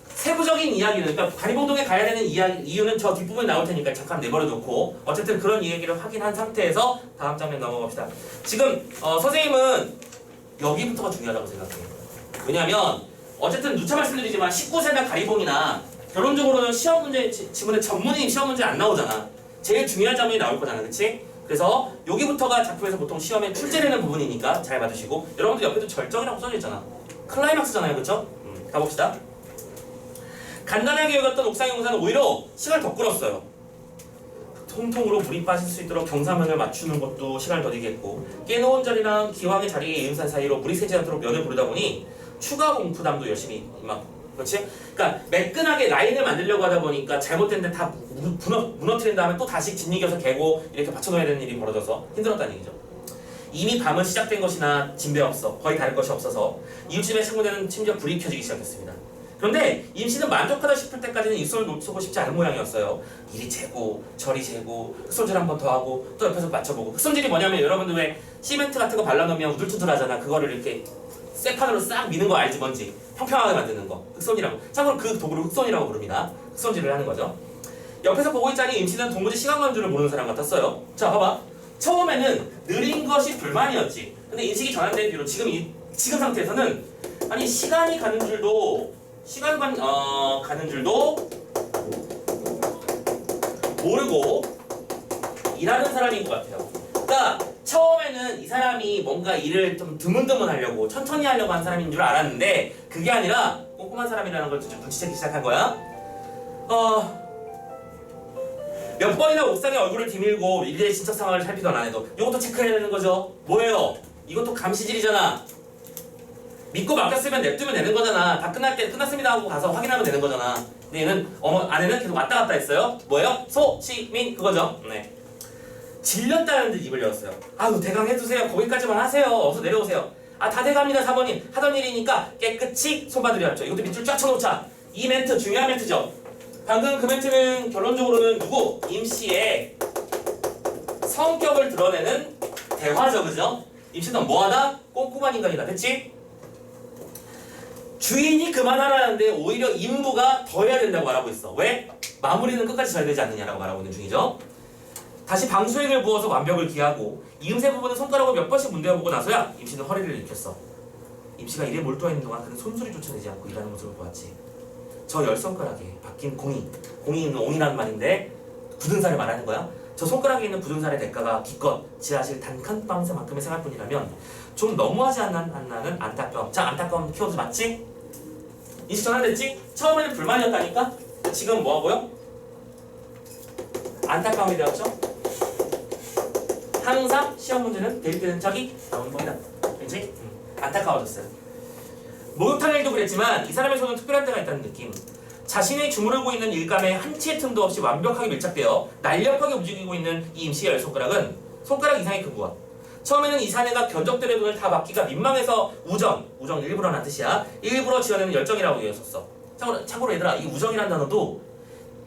세부적인 이야기는, 그러니까 가리봉동에 가야 되는 이유는 저 뒷부분에 나올 테니까 잠깐 내버려놓고 어쨌든 그런 이야기를 확인한 상태에서 다음 장면 넘어갑시다. 지금 선생님은 여기부터가 중요하다고 생각해요. 왜냐하면 어쨌든 누차 말씀드리지만 19세나 가리봉이나 결론적으로는 시험 문제 지문에 전문인 시험 문제 안 나오잖아. 제일 중요한 장면이 나올 거잖아, 그치? 그래서 여기부터가 작품에서 보통 시험에 출제되는 부분이니까 잘 봐주시고, 여러분들 옆에도 절정이라고 써져 있잖아. 클라이막스잖아요, 그쵸? 가봅시다. 간단하게 여겼던 옥상의 공사는 오히려 시간을 더 끌었어요. 통통으로 물이 빠질 수 있도록 경사면을 맞추는 것도 시간을 더 들겠고, 깨놓은 자리랑 기왕의 자리에 이음산 사이로 물이 새지 않도록 면을 부르다 보니 추가 공부담도 열심히 막, 그렇지? 그러니까 매끈하게 라인을 만들려고 하다 보니까 잘못된 데 다 무너뜨린 다음에 또 다시 짓이겨서 개고 이렇게 받쳐놓아야 되는 일이 벌어져서 힘들었다는 얘기죠. 이미 밤은 시작된 것이나 진배 없어 거의 다를 것이 없어서 이웃집의 창문에는 심지어 불이 켜지기 시작했습니다. 그런데 임씨는 만족하다 싶을 때까지는 입술을 놓치고 싶지 않은 모양이었어요. 이리 재고 저리 재고 흑손질 한 번 더 하고 또 옆에서 맞춰보고. 흑손질이 뭐냐면 여러분들 왜 시멘트 같은 거 발라놓으면 우둘투둘하잖아. 그거를 이렇게 쇠판으로 싹 미는 거 알지 뭔지. 평평하게 만드는 거. 흑손이라고. 참고로 그 도구를 흑손이라고 부릅니다. 흑손질을 하는 거죠. 옆에서 보고 있자니 임씨는 도무지 시간 가는 줄을 모르는 사람 같았어요. 자, 봐봐. 처음에는 느린 것이 불만이었지. 근데 인식이 전환된 뒤로 지금 상태에서는 아니 시간이 가는 줄도 가는 줄도 모르고 일하는 사람인 것 같아요. 그러니까 처음에는 이 사람이 뭔가 일을 좀 드문드문 하려고 천천히 하려고 한 사람인 줄 알았는데 그게 아니라 꼼꼼한 사람이라는 걸 좀 눈치채기 시작한 거야. 몇 번이나 옥상에 얼굴을 디밀고 일의 진척 상황을 살피던 아내도 이것도 체크해야 되는 거죠. 뭐예요? 이것도 감시질이잖아. 믿고 맡겼으면 냅두면 되는 거잖아. 다 끝날 때 끝났습니다 하고 가서 확인하면 되는 거잖아. 근데 얘는 아내는 계속 왔다 갔다 했어요. 뭐예요? 소, 시, 민 그거죠. 네. 질렸다는 듯 입을 열었어요. 아유 대강 해주세요. 거기까지만 하세요. 어서 내려오세요. 아 다 돼갑니다 사모님. 하던 일이니까 깨끗이 손봐드렸죠. 이것도 밑줄 쫙 쳐놓자. 이 멘트 중요한 멘트죠. 방금 그 멘트는 결론적으로는 누구? 임씨의 성격을 드러내는 대화죠. 그죠? 임씨는 뭐하다? 꼼꼼한 인간이다. 됐지? 주인이 그만하라는데 오히려 인부가 더 해야 된다고 말하고 있어. 왜? 마무리는 끝까지 잘 되지 않느냐라고 말하고 있는 중이죠. 다시 방수액을 부어서 완벽을 기하고 이음새 부분은 손가락으로 몇 번씩 문대어보고 나서야 임씨는 허리를 일으켰어. 임씨가 일에 몰두해 있는 동안 그는 손소리조차 내지 않고 일하는 모습을 보았지. 저 열 손가락에 박힌 공이 있는 옹이라는 말인데 굳은 살을 말하는 거야. 저 손가락에 있는 굳은 살의 대가가 기껏 지하실 단칸 빵새만큼의 생활뿐이라면 좀 너무하지 않나는 안타까움. 자, 안타까움 키워드 맞지? 인식 전환됐지? 처음에는 불만이었다니까? 지금 뭐하고요? 안타까움이 되었죠? 항상 시험 문제는 대입되는 적이 나오는 겁니다. 왠지? 안타까워졌어요. 목욕탕일도 그랬지만 이 사람의 손은 특별한 때가 있다는 느낌. 자신의 주무르고 있는 일감에 한치의 틈도 없이 완벽하게 밀착되어 날렵하게 움직이고 있는 이 임씨의 열 손가락은 손가락 이상의 큰 부하. 처음에는 이 사내가 견적들의 돈을 다 받기가 민망해서 우정 일부러란 뜻이야. 일부러 지어내는 열정이라고 이어졌어. 참고로 얘들아, 이 우정이란 단어도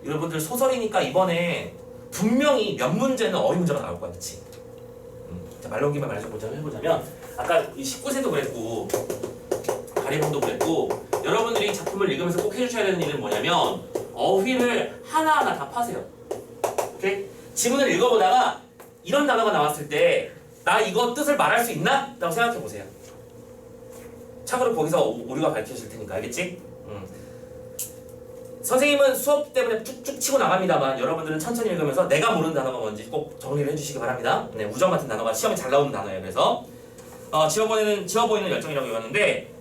여러분들 소설이니까 이번에 분명히 몇 문제는 어휘 문제가 나올 거야, 그치? 자, 말 넘기만 말해서 좀 해보자면 아까 19세도 그랬고 가리봉도 그랬고 여러분들이 작품을 읽으면서 꼭 해주셔야 되는 일은 뭐냐면 어휘를 하나하나 다 파세요. 오케이? 지문을 읽어보다가 이런 단어가 나왔을 때 나 이거 뜻을 말할 수 있나? 라고 생각해보세요. 참고로 거기서 오류가 밝혀질 테니까 알겠지? 선생님은 수업 때문에 쭉쭉 치고 나갑니다만 여러분들은 천천히 읽으면서 내가 모르는 단어가 뭔지 꼭 정리를 해주시기 바랍니다. 네, 우정 같은 단어가 시험에 잘 나오는 단어예요. 그래서 지어보이는 열정이라고 읽었는데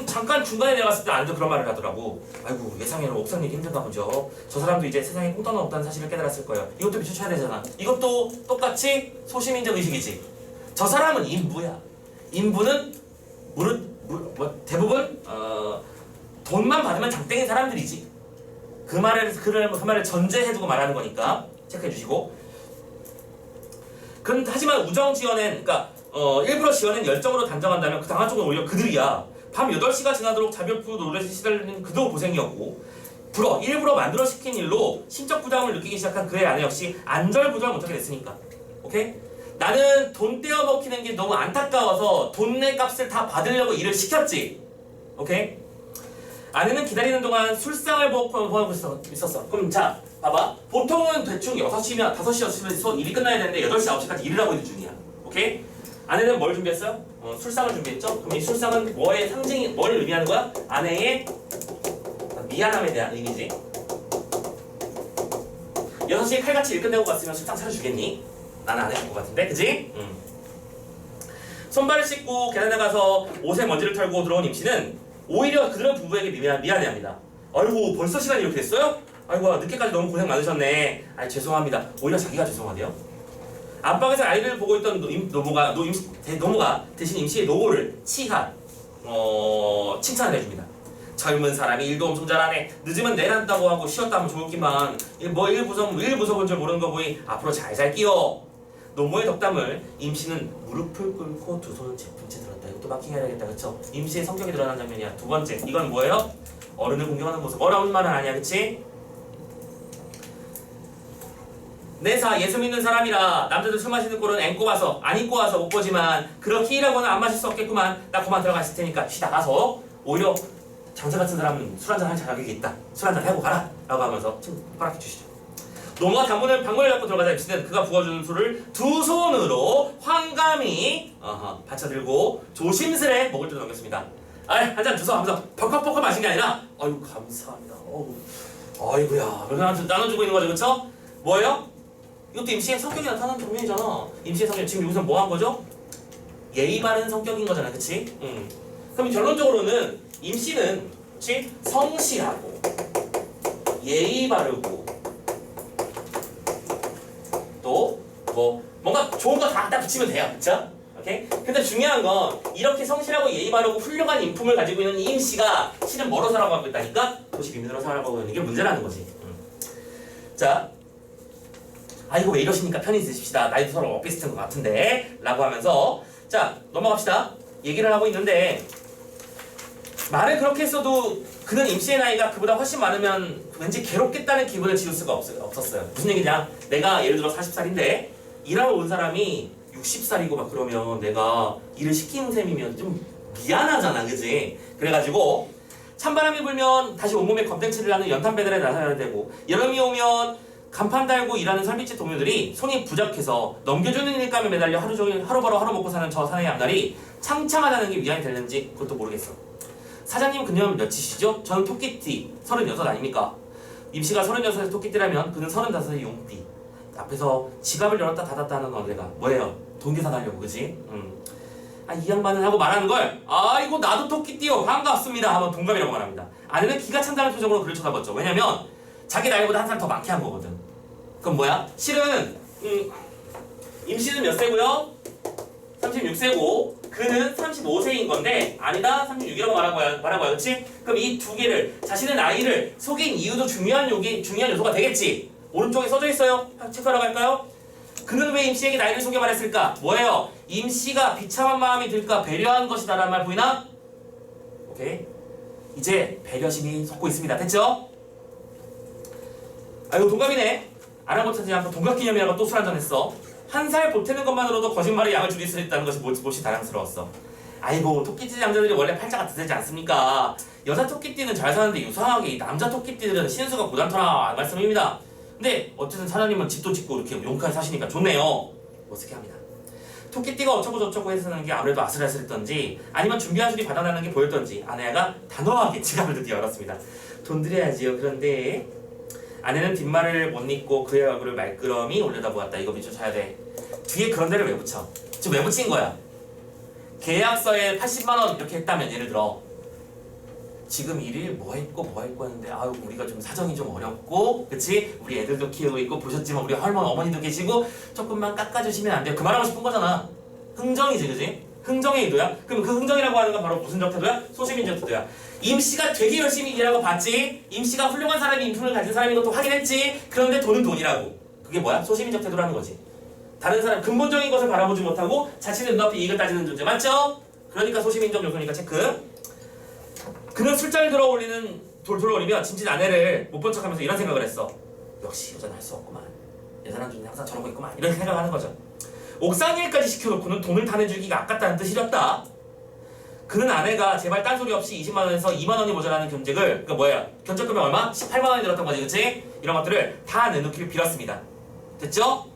잠깐 중간에 내려갔을 때 안도 그런 말을 하더라고. 아이고 예상에는 옥상 얘기 힘든가 보죠. 저 사람도 이제 세상에 꽁돈은 없다는 사실을 깨달았을 거예요. 이것도 비춰쳐야 되잖아. 이것도 똑같이 소시민적 의식이지. 저 사람은 인부야. 인부는 대부분 돈만 받으면 장땡인 사람들이지. 그 말을 전제해두고 말하는 거니까 체크해 주시고. 하지만 우정 지어낸, 그러니까 일부러 지어낸 열정으로 단정한다면 그 당한 쪽은 오히려 그들이야. 밤 8시가 지나도록 자별프 노릇에 시달리는 그도 고생이었고 일부러 만들어 시킨 일로 심적 부담을 느끼기 시작한 그의 아내 역시 안절부절 못하게 됐으니까. 오케이? 나는 돈 떼어 먹히는 게 너무 안타까워서 돈내 값을 다 받으려고 일을 시켰지. 오케이? 아내는 기다리는 동안 술상을 보고 있었어. 그럼 자, 봐봐. 보통은 대충 6시면 5시, 6시면 일이 끝나야 되는데 8시, 9시까지 일을 하고 있는 중이야. 오케이? 아내는 뭘 준비했어요? 술상을 준비했죠? 그럼 이 술상은 뭘 의미하는 거야? 아내의 미안함에 대한 의미지. 6시에 칼같이 일 끝내고 갔으면 술상 차려주겠니? 나는 안 해줄 것 같은데, 그지? 손발을 씻고 계단에 가서 옷에 먼지를 털고 들어온 임씨는 오히려 그런 부부에게 미안해합니다. 아이고 벌써 시간이 이렇게 됐어요? 아이고 늦게까지 너무 고생 많으셨네. 아이 죄송합니다. 오히려 자기가 죄송하대요. 안방에서 아이를 보고 있던 노모가 대신 임씨의 노고를 칭찬을 해줍니다. 젊은 사람이 일도 엄청 잘하네. 늦으면 내란다고 하고 쉬었다 하면 좋을기만 뭐 일 무서운 줄 모르는 거 보니 앞으로 잘 살게요. 노모의 덕담을 임씨는 무릎을 꿇고 두 손을 제품째 들었다. 이것도 마킹해야겠다. 그쵸? 임씨의 성격이 드러난 장면이야. 두 번째, 이건 뭐예요? 어른을 공경하는 모습. 어려운 말은 아니야, 그치? 내사 예수 믿는 사람이라 남자들 술 마시는 꼴은 앵꼬 봐서 안 입고 와서 못 보지만 그렇게 일하고는 안 마실 수 없겠구만. 나 그만 들어가 있을 테니까 쉬다 가서 오히려 장사 같은 사람은 술 한잔 할 자격이 있다. 술 한잔 하고 가라. 라고 하면서 좀 허락해 주시죠. 노모가 방문을 잡고 들어가자 임씨는 그가 부어주는 술을 두 손으로 황감히 받쳐들고 조심스레 목을 뜯어 넘겼습니다. 한잔 주소 하면서 퍽퍽퍽 마신 게 아니라 아유 감사합니다. 아이고야 이렇게 나눠주고 있는 거죠. 그쵸? 뭐예요? 이것도 임씨의 성격이 나타나는 장면이잖아. 임씨의 성격 지금 여기서 뭐 한 거죠? 예의 바른 성격인 거잖아. 그치? 그럼 결론적으로는 임씨는 그치? 성실하고 예의 바르고 또 뭐 뭔가 좋은 거 다 갖다 붙이면 돼요. 그쵸? 오케이? 근데 중요한 건 이렇게 성실하고 예의 바르고 훌륭한 인품을 가지고 있는 임씨가 실은 뭐로 살아가고 있다니까? 도시 비민으로 살아가고 있는 게 문제라는 거지. 자, 아 이거 왜 이러시니까 편히 드십시다. 나이도 서로 비슷한 것 같은데 라고 하면서 자 넘어갑시다. 얘기를 하고 있는데 말을 그렇게 했어도 그는 임씨의 나이가 그보다 훨씬 많으면 왠지 괴롭겠다는 기분을 지울 수가 없었어요. 무슨 얘기냐? 내가 예를 들어 40살인데 일하러 온 사람이 60살이고 막 그러면 내가 일을 시키는 셈이면 좀 미안하잖아, 그지? 그래가지고 찬바람이 불면 다시 온몸에 검댕치를 하는 연탄 배달에 나서야 되고 여름이 오면 간판 달고 일하는 설비집 동료들이 손이 부족해서 넘겨주는 일감에 매달려 하루 종일 하루 벌어 하루 먹고 사는 저 사내의 앞날이 창창하다는 게 위안이 되는지 그것도 모르겠어. 사장님 그녀는 몇이시죠? 저는 토끼띠 36 아닙니까? 임씨가 36의 토끼띠라면 그는 35의 용띠. 앞에서 지갑을 열었다 닫았다 하는 언제가 뭐예요? 돈 계산하려고 그지? 아 이 양반은 하고 말하는 걸 아이고 나도 토끼띠요 반갑습니다 하면 동갑이라고 말합니다. 아내는 기가 찬다는 표정으로 그를 쳐다봤죠. 왜냐면 자기 나이보다 한 살 더 많게 한 거거든. 그럼 뭐야? 실은 임씨는 몇 세고요? 36세고 그는 35세인 건데 아니다 36이라고 말한 거야 그치? 그럼 이 두 개를 자신의 나이를 속인 이유도 중요한 요소가 되겠지. 오른쪽에 써져 있어요. 체크하러 갈까요? 그는 왜 임씨에게 나이를 속여 말했을까? 뭐예요? 임씨가 비참한 마음이 들까 배려한 것이다 라는 말 보이나? 오케이 이제 배려심이 섞고 있습니다. 됐죠? 아 이거 동갑이네. 알아보지 않고 동갑기념이라고 또 술 한잔 했어. 한 살 보태는 것만으로도 거짓말의 양을 줄일 수 있다는 것이 몹시 다양스러웠어. 아이고 토끼띠 남자들이 원래 팔자가 드세지 않습니까? 여자 토끼띠는 잘 사는데 유사하게 이 남자 토끼띠들은 신수가 고단하라 말씀입니다. 근데 어쨌든 사장님은 집도 짓고 이렇게 용칸 사시니까 좋네요. 어떻게 합니다. 토끼띠가 어쩌고 저쩌고 해서는 게 아무래도 아슬아슬했던지 아니면 준비한 술이 바닥나는 게 보였던지 아내가 단호하게 지갑을 드디어 열었습니다. 돈 드려야지요. 그런데 아내는 뒷말을 못 잇고 그의 얼굴을 말끄러미 올려다보았다. 이거 밑줄 쳐야 돼. 뒤에 그런 데를 왜 붙여? 지금 왜 붙인 거야? 계약서에 80만원 이렇게 했다면 예를 들어 지금 일일 뭐 했고 했는데 아유 우리가 좀 사정이 좀 어렵고 그치? 우리 애들도 키우고 있고 보셨지만 우리 할머니 어머니도 계시고 조금만 깎아주시면 안 돼요? 그 말하고 싶은 거잖아. 흥정이지 그치? 흥정의 의도야? 그럼 그 흥정이라고 하는 건 바로 무슨 적태도야? 소시민적 태도야. 임씨가 되게 열심히 일하고 봤지? 임씨가 훌륭한 사람이 인품을 가진 사람인 것도 확인했지? 그런데 돈은 돈이라고. 그게 뭐야? 소시민적 태도라는 거지. 다른 사람 근본적인 것을 바라보지 못하고 자신의 눈앞에 이익을 따지는 존재 맞죠? 그러니까 소시민적 요소니까 체크. 그는 술잔을 들어올리며 짐진 아내를 못 본 척하면서 이런 생각을 했어. 역시 여자는 할 수 없구만. 여자는 좀 항상 저러고 있구만. 이런 생각을 하는 거죠. 옥상 일까지 시켜놓고는 돈을 타내주기가 아깝다는 뜻이었다. 그는 아내가 제발 딴소리 없이 20만원에서 2만원이 모자라는 견적을 그러니까 뭐야? 견적금이 얼마? 18만원이 들었던 거지 그치? 이런 것들을 다 내놓기를 빌었습니다. 됐죠?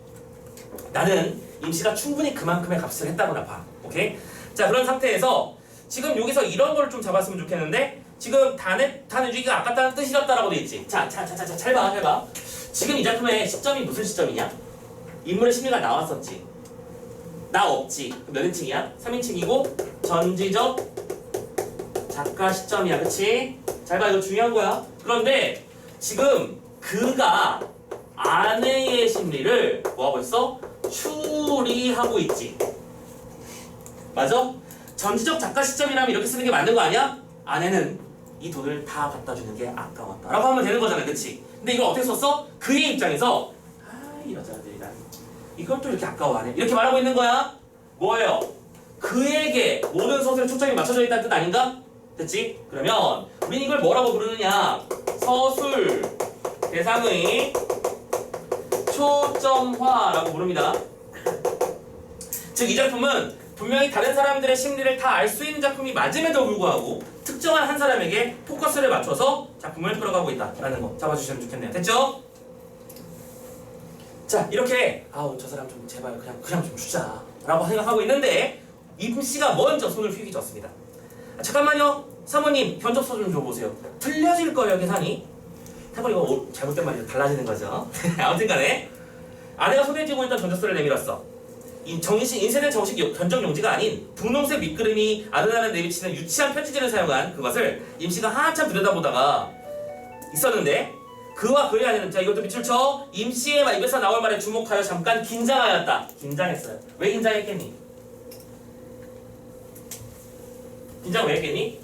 나는 임씨가 충분히 그만큼의 값을 했다고 봐. 오케이? 자 그런 상태에서 지금 여기서 이런 걸 좀 잡았으면 좋겠는데 지금 다 내주기가 아깝다는 뜻이었다라고 돼 있지. 자, 잘 봐. 지금 이 작품의 시점이 무슨 시점이냐? 인물의 심리가 나왔었지. 나 없지. 몇 인칭이야? 3인칭이고 전지적 작가 시점이야. 그치? 잘 봐. 이거 중요한 거야. 그런데 지금 그가 아내의 심리를 뭐하고 있어? 추리하고 있지. 맞아? 전지적 작가 시점이라면 이렇게 쓰는 게 맞는 거 아니야? 아내는 이 돈을 다 갖다 주는 게 아까웠다 라고 하면 되는 거잖아. 그치? 근데 이걸 어떻게 썼어? 그의 입장에서 이 여자들이 난 이걸 또 이렇게 아까워하네 이렇게 말하고 있는 거야. 뭐예요? 그에게 모든 서술에 초점이 맞춰져 있다는 뜻 아닌가? 됐지? 그러면 우린 이걸 뭐라고 부르느냐? 서술 대상의 초점화라고 부릅니다. 즉 이 작품은 분명히 다른 사람들의 심리를 다 알 수 있는 작품이 맞음에도 불구하고 특정한 한 사람에게 포커스를 맞춰서 작품을 끌어가고 있다라는 거 잡아주시면 좋겠네요. 됐죠? 자 이렇게 아우 저 사람 좀 제발 그냥 좀 주자 라고 생각하고 있는데 임씨가 먼저 손을 휘기졌습니다. 잠깐만요 사모님 견적서 좀 줘보세요. 틀려질 거예요 계산이. 잠깐 이거 잘못된 말이죠. 달라지는 거죠. 아무튼 간에 아내가 손에 쥐고 있던 견적서를 내밀었어. 인쇄된 정식 견적 용지가 아닌 분홍색 밑그림이 아른아른 내비치는 유치한 편지지를 사용한 그것을 임씨가 한참 들여다보다가 있었는데 그와 그의 아내는 자 이것도 밑줄 쳐 임씨의 입에서 나올 말에 주목하여 잠깐 긴장하였다. 긴장했어요. 왜 긴장했겠니? 긴장 왜 했겠니?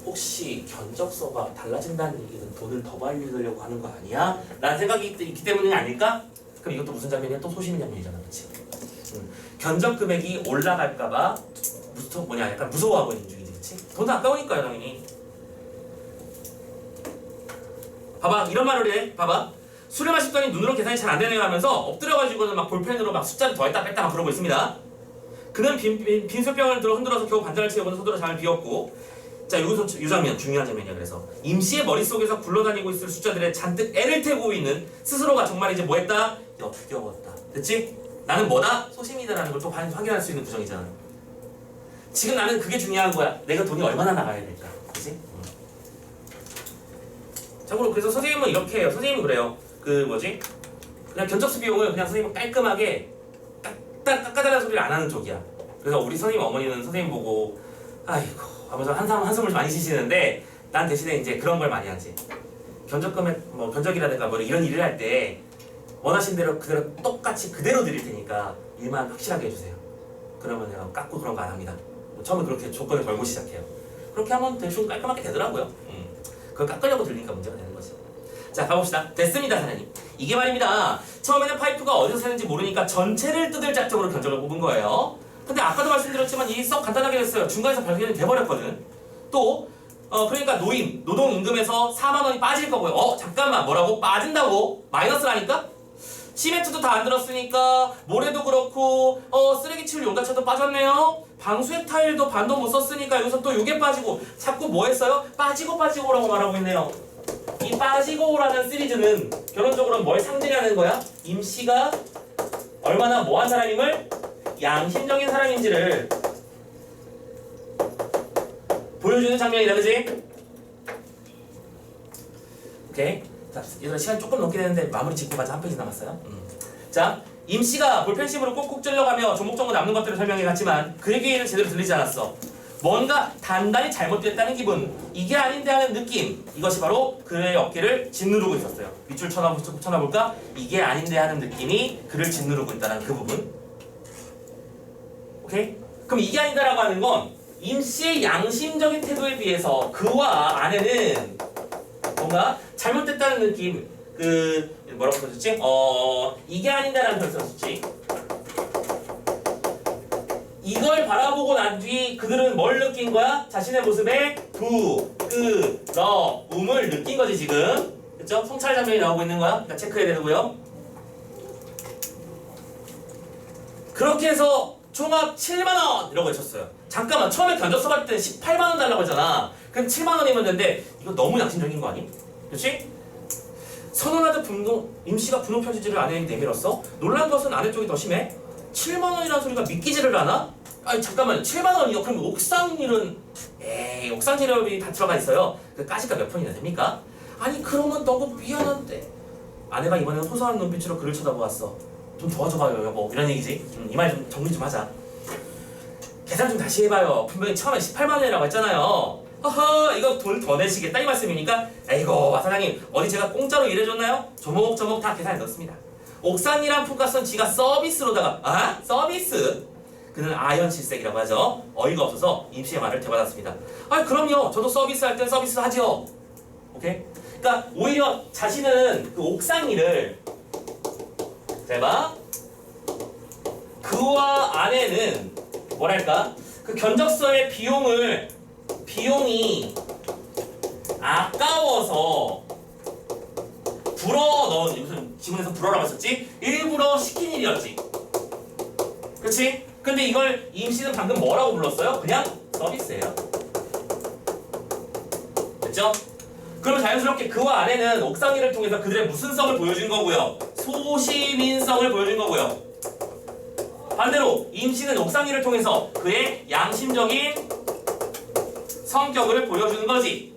혹시 견적서가 달라진다는 얘기는 돈을 더 벌려고 하는 거 아니야? 라는 생각이 있기 때문이 아닐까? 그럼 이것도 무슨 장면이야? 또 소심 장면이잖아, 그렇지? 견적 금액이 올라갈까봐 약간 무서워하고 있는 중이지, 그렇지? 돈도 아까우니까요, 당연히. 봐봐, 이런 말을 해. 봐봐. 술을 마셨더니 눈으로 계산이 잘 안 되네요 하면서 엎드려가지고는 막 볼펜으로 막 숫자를 더했다 뺐다 막 그러고 있습니다. 그는 빈술병을 들어 흔들어서 겨우 반잔을 채우고는 서둘러 잠을 비웠고, 자, 여기서 이 장면 중요한 장면이야. 그래서 임씨의 머릿속에서 굴러다니고 있을 숫자들에 잔뜩 애를 태우고 있는 스스로가 정말 이제 뭐했다? 역겨웠다. 됐지? 나는 뭐다? 소심이다라는 걸 또 확인할 수 있는 구정이잖아. 지금 나는 그게 중요한 거야. 내가 돈이 얼마나 나가야 될까? 그치? 참고로 그래서 선생님은 이렇게 해요. 선생님은 그래요. 그냥 견적수 비용을 그냥 선생님은 깔끔하게 깎아달라는 소리를 안 하는 쪽이야. 그래서 우리 선생님 어머니는 선생님 보고 아이고 하면서 한숨을 많이 쉬시는데, 난 대신에 이제 그런 걸 많이 하지. 견적금액 견적이라든가 이런 일을 할 때 원하신 대로 그대로 똑같이 그대로 드릴 테니까 일만 확실하게 해주세요. 그러면 내가 깎고 그런 거 안 합니다. 처음에 그렇게 조건을 걸고 시작해요. 그렇게 하면 대충 깔끔하게 되더라고요. 그걸 깎으려고 들리니까 문제가 되는 거지. 자, 가봅시다. 됐습니다, 사장님. 이게 말입니다. 처음에는 파이프가 어디서 새는지 모르니까 전체를 뜯을 작정으로 견적을 뽑은 거예요. 근데 아까도 말씀드렸지만 이 썩 간단하게 됐어요. 중간에서 발견이 돼버렸거든. 또 그러니까 노동임금에서 4만 원이 빠질 거고요. 잠깐만, 뭐라고? 빠진다고? 마이너스라니까? 시멘트도 다 안 들었으니까 모래도 그렇고 쓰레기 치울 용달차도 빠졌네요. 방수액 타일도 반도 못 썼으니까 여기서 또 요게 빠지고, 자꾸 뭐 했어요? 빠지고라고 말하고 있네요. 이 빠지고라는 시리즈는 결론적으로는 뭘 상징하는 거야? 임씨가 얼마나 뭐한 사람임을, 양심적인 사람인지를 보여주는 장면이다, 그지? 오케이. 자, 얘들아 시간 조금 넘게 되는데 마무리 짓고 가자. 한 페이지 남았어요. 자, 임씨가 볼펜심으로 꾹꾹 찔러가며 조목조목 남는 것들을 설명해갔지만 그의 귀에는 제대로 들리지 않았어. 뭔가 단단히 잘못됐다는 기분, 이게 아닌데 하는 느낌, 이것이 바로 그의 어깨를 짓누르고 있었어요. 밑줄 쳐다볼까? 이게 아닌데 하는 느낌이 그를 짓누르고 있다는 그 부분. 오케이? 그럼 이게 아니다라고 하는 건 임씨의 양심적인 태도에 비해서 그와 아내는 뭔가 잘못됐다는 느낌, 뭐라고 써줬지? 이게 아닌다라는 표현을 써줬지. 이걸 바라보고 난 뒤 그들은 뭘 느낀 거야? 자신의 모습에 부끄러움을 느낀 거지, 지금. 그쵸? 성찰 장면이 나오고 있는 거야. 그러니까 체크해야 되고요. 그렇게 해서 총합 7만원! 이라고 외쳤어요. 잠깐만, 처음에 견적서 받을 때는 18만원 달라고 했잖아. 그럼 7만원이면 되는데 이거 너무 양심적인 거 아니? 그렇지? 선언하듯 임씨가 분홍 편지지를 아내에게 내밀었어? 놀란 것은 아내 쪽이 더 심해? 7만원이라는 소리가 믿기지를 않아? 아니 잠깐만요, 7만원이요? 그럼 옥상일은 옥상 재료비 다 들어가 있어요. 그 가시가 몇 푼이나 됩니까? 아니 그러면 너무 미안한데. 아내가 이번에는 호소한 눈빛으로 그를 쳐다보았어. 좀 도와줘봐요 여보, 이런 얘기지. 이 말 좀 정리 좀 하자. 계산 좀 다시 해봐요. 분명히 처음에 18만원이라고 했잖아요. 허허, 이거 돈 더 내시겠다 이 말씀입니까? 에이고 사장님, 어디 제가 공짜로 일해줬나요? 조목조목 다 계산해 넣었습니다. 옥상이란 품값은 지가 서비스로다가 서비스? 그는 아연실색이라고 하죠. 어이가 없어서 임씨의 말을 되받았습니다. 그럼요, 저도 서비스 할 땐 서비스 하죠. 오케이? 그러니까 오히려 자신은 그 옥상일을, 잘 봐, 그와 아내는 뭐랄까, 그 견적서의 비용이 아까워서 불어넣은, 무슨 지문에서 불어라고 했었지? 일부러 시킨 일이었지. 그치? 근데 이걸 임씨는 방금 뭐라고 불렀어요? 그냥 서비스예요. 됐죠? 그럼 자연스럽게 그와 아내는 옥상일을 통해서 그들의 무슨 성을 보여준 거고요? 소시민성을 보여준 거고요. 반대로 임씨는 옥상일을 통해서 그의 양심적인 성격을 보여주는 거지.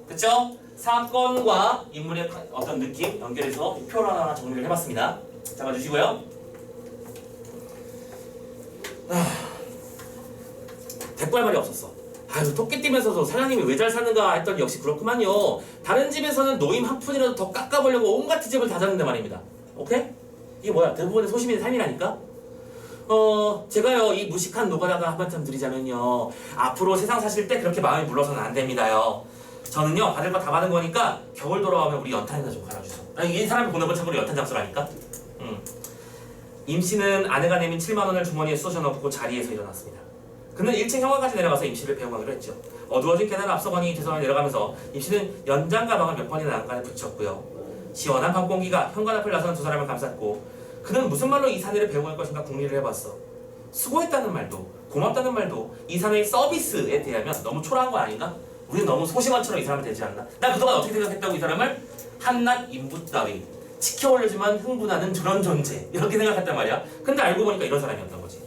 그쵸? 사건과 인물의 어떤 느낌 연결해서 표를 하나 정리를 해봤습니다. 잡아주시고요. 대꾸할 말이 없었어. 토끼띠면서도 사장님이 왜 잘 사는가 했더니 역시 그렇구만요. 다른 집에서는 노임 한 푼이라도 더 깎아보려고 온갖 트집을 다 잡는데 말입니다. 오케이? 이게 뭐야? 대부분의 소시민의 삶이라니까? 제가요, 이 무식한 노가다가 한 말씀 드리자면요, 앞으로 세상 사실 때 그렇게 마음이 물러서는 안 됩니다요. 저는요, 받을 거 다 받은 거니까 겨울 돌아오면 우리 연탄이나 좀 갈아주세요. 이 사람이 보는 건 참고로 연탄 장수라니까. 임씨는 아내가 내민 7만 원을 주머니에 쑤셔넣고 자리에서 일어났습니다. 그는 1층 현관까지 내려가서 임씨를 배웅하기로 했죠. 어두워진 계단을 앞서거니 대성을 내려가면서 임씨는 연장 가방을 몇 번이나 난간에 붙였고요. 시원한 밤 공기가 현관 앞을 나서는 두 사람을 감쌌고 그는 무슨 말로 이 사내를 배웅할 것인가 궁리를 해봤어. 수고했다는 말도 고맙다는 말도 이 사내의 서비스에 대하면 너무 초라한 거 아닌가? 우리는 너무 소심한처럼 이 사람을 대지 않나? 난 그동안 어떻게 생각했다고 이 사람을? 한낱 인부 따위 지켜올려지만 흥분하는 저런 존재 이렇게 생각했단 말이야. 근데 알고 보니까 이런 사람이었던 거지.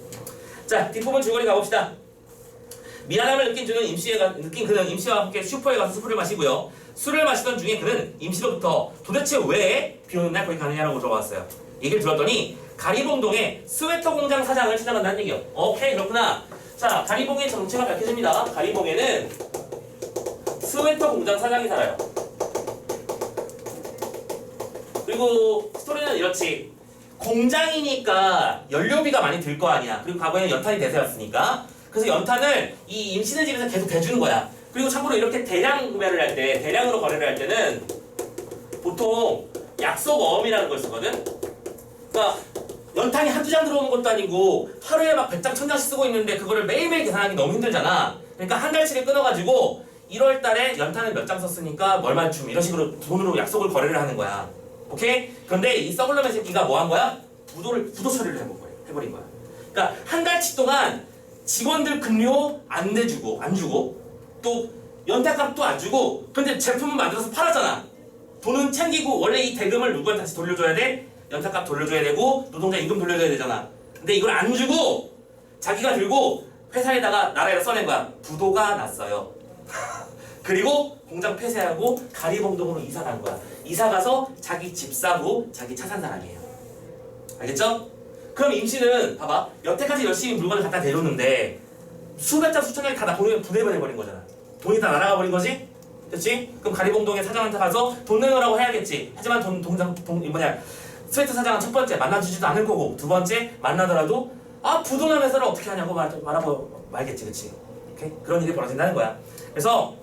자, 뒷부분 줄거리 가봅시다. 미안함을 느낀 그는 임씨와 함께 슈퍼에 가서 술을 마시고요. 술을 마시던 중에 그는 임씨로부터 도대체 왜 비오는 날 거기 가느냐라고 물어봤어요. 얘기를 들었더니 가리봉동에 스웨터 공장 사장을 찾아간다는 얘기요. 오케이, 그렇구나. 자, 가리봉의 정체가 밝혀집니다. 가리봉에는 스웨터 공장 사장이 살아요. 그리고 스토리는 이렇지. 공장이니까 연료비가 많이 들 거 아니야. 그리고 과거에는 연탄이 대세였으니까. 그래서 연탄을 이 임씨네 집에서 계속 대주는 거야. 그리고 참고로 이렇게 대량 구매를 할 때, 대량으로 거래를 할 때는 보통 약속어음이라는 걸 쓰거든. 그러니까 연탄이 한두 장 들어오는 것도 아니고 하루에 막 100장, 1000장씩 쓰고 있는데 그거를 매일매일 계산하기 너무 힘들잖아. 그러니까 한 달치를 끊어가지고 1월 달에 연탄을 몇 장 썼으니까 얼마쯤 이런 식으로 돈으로 약속을 거래를 하는 거야. 오케이? 그런데 이 썩을놈의 새끼가 뭐 한 거야? 부도 처리를 해버린 거야. 그러니까 한 달치 동안 직원들 급료 안 주고 또 연탄값도 안 주고 근데 제품은 만들어서 팔았잖아. 돈은 챙기고 원래 이 대금을 누구한테 다시 돌려줘야 돼? 연탄값 돌려줘야 되고 노동자 임금 돌려줘야 되잖아. 근데 이걸 안 주고 자기가 들고 회사에다가 나라에다 써낸 거야. 부도가 났어요. 그리고 공장 폐쇄하고 가리봉동으로 이사 간 거야. 이사 가서 자기 집 사고 자기 차 산 사람이에요. 알겠죠? 그럼 임씨는 봐봐. 여태까지 열심히 물건을 갖다 대줬는데 수백 장 수천 장이 다 돈이 분해버린 거잖아. 돈이 다 날아가 버린 거지? 그렇지? 그럼 가리봉동의 사장한테 가서 돈 내놓으라고 해야겠지. 하지만 스웨터 사장은 첫 번째 만나주지도 않을 거고 두 번째 만나더라도 부도난 회사를 어떻게 하냐고 말하고 말겠지. 그치? 오케이? 그런 일이 벌어진다는 거야. 그래서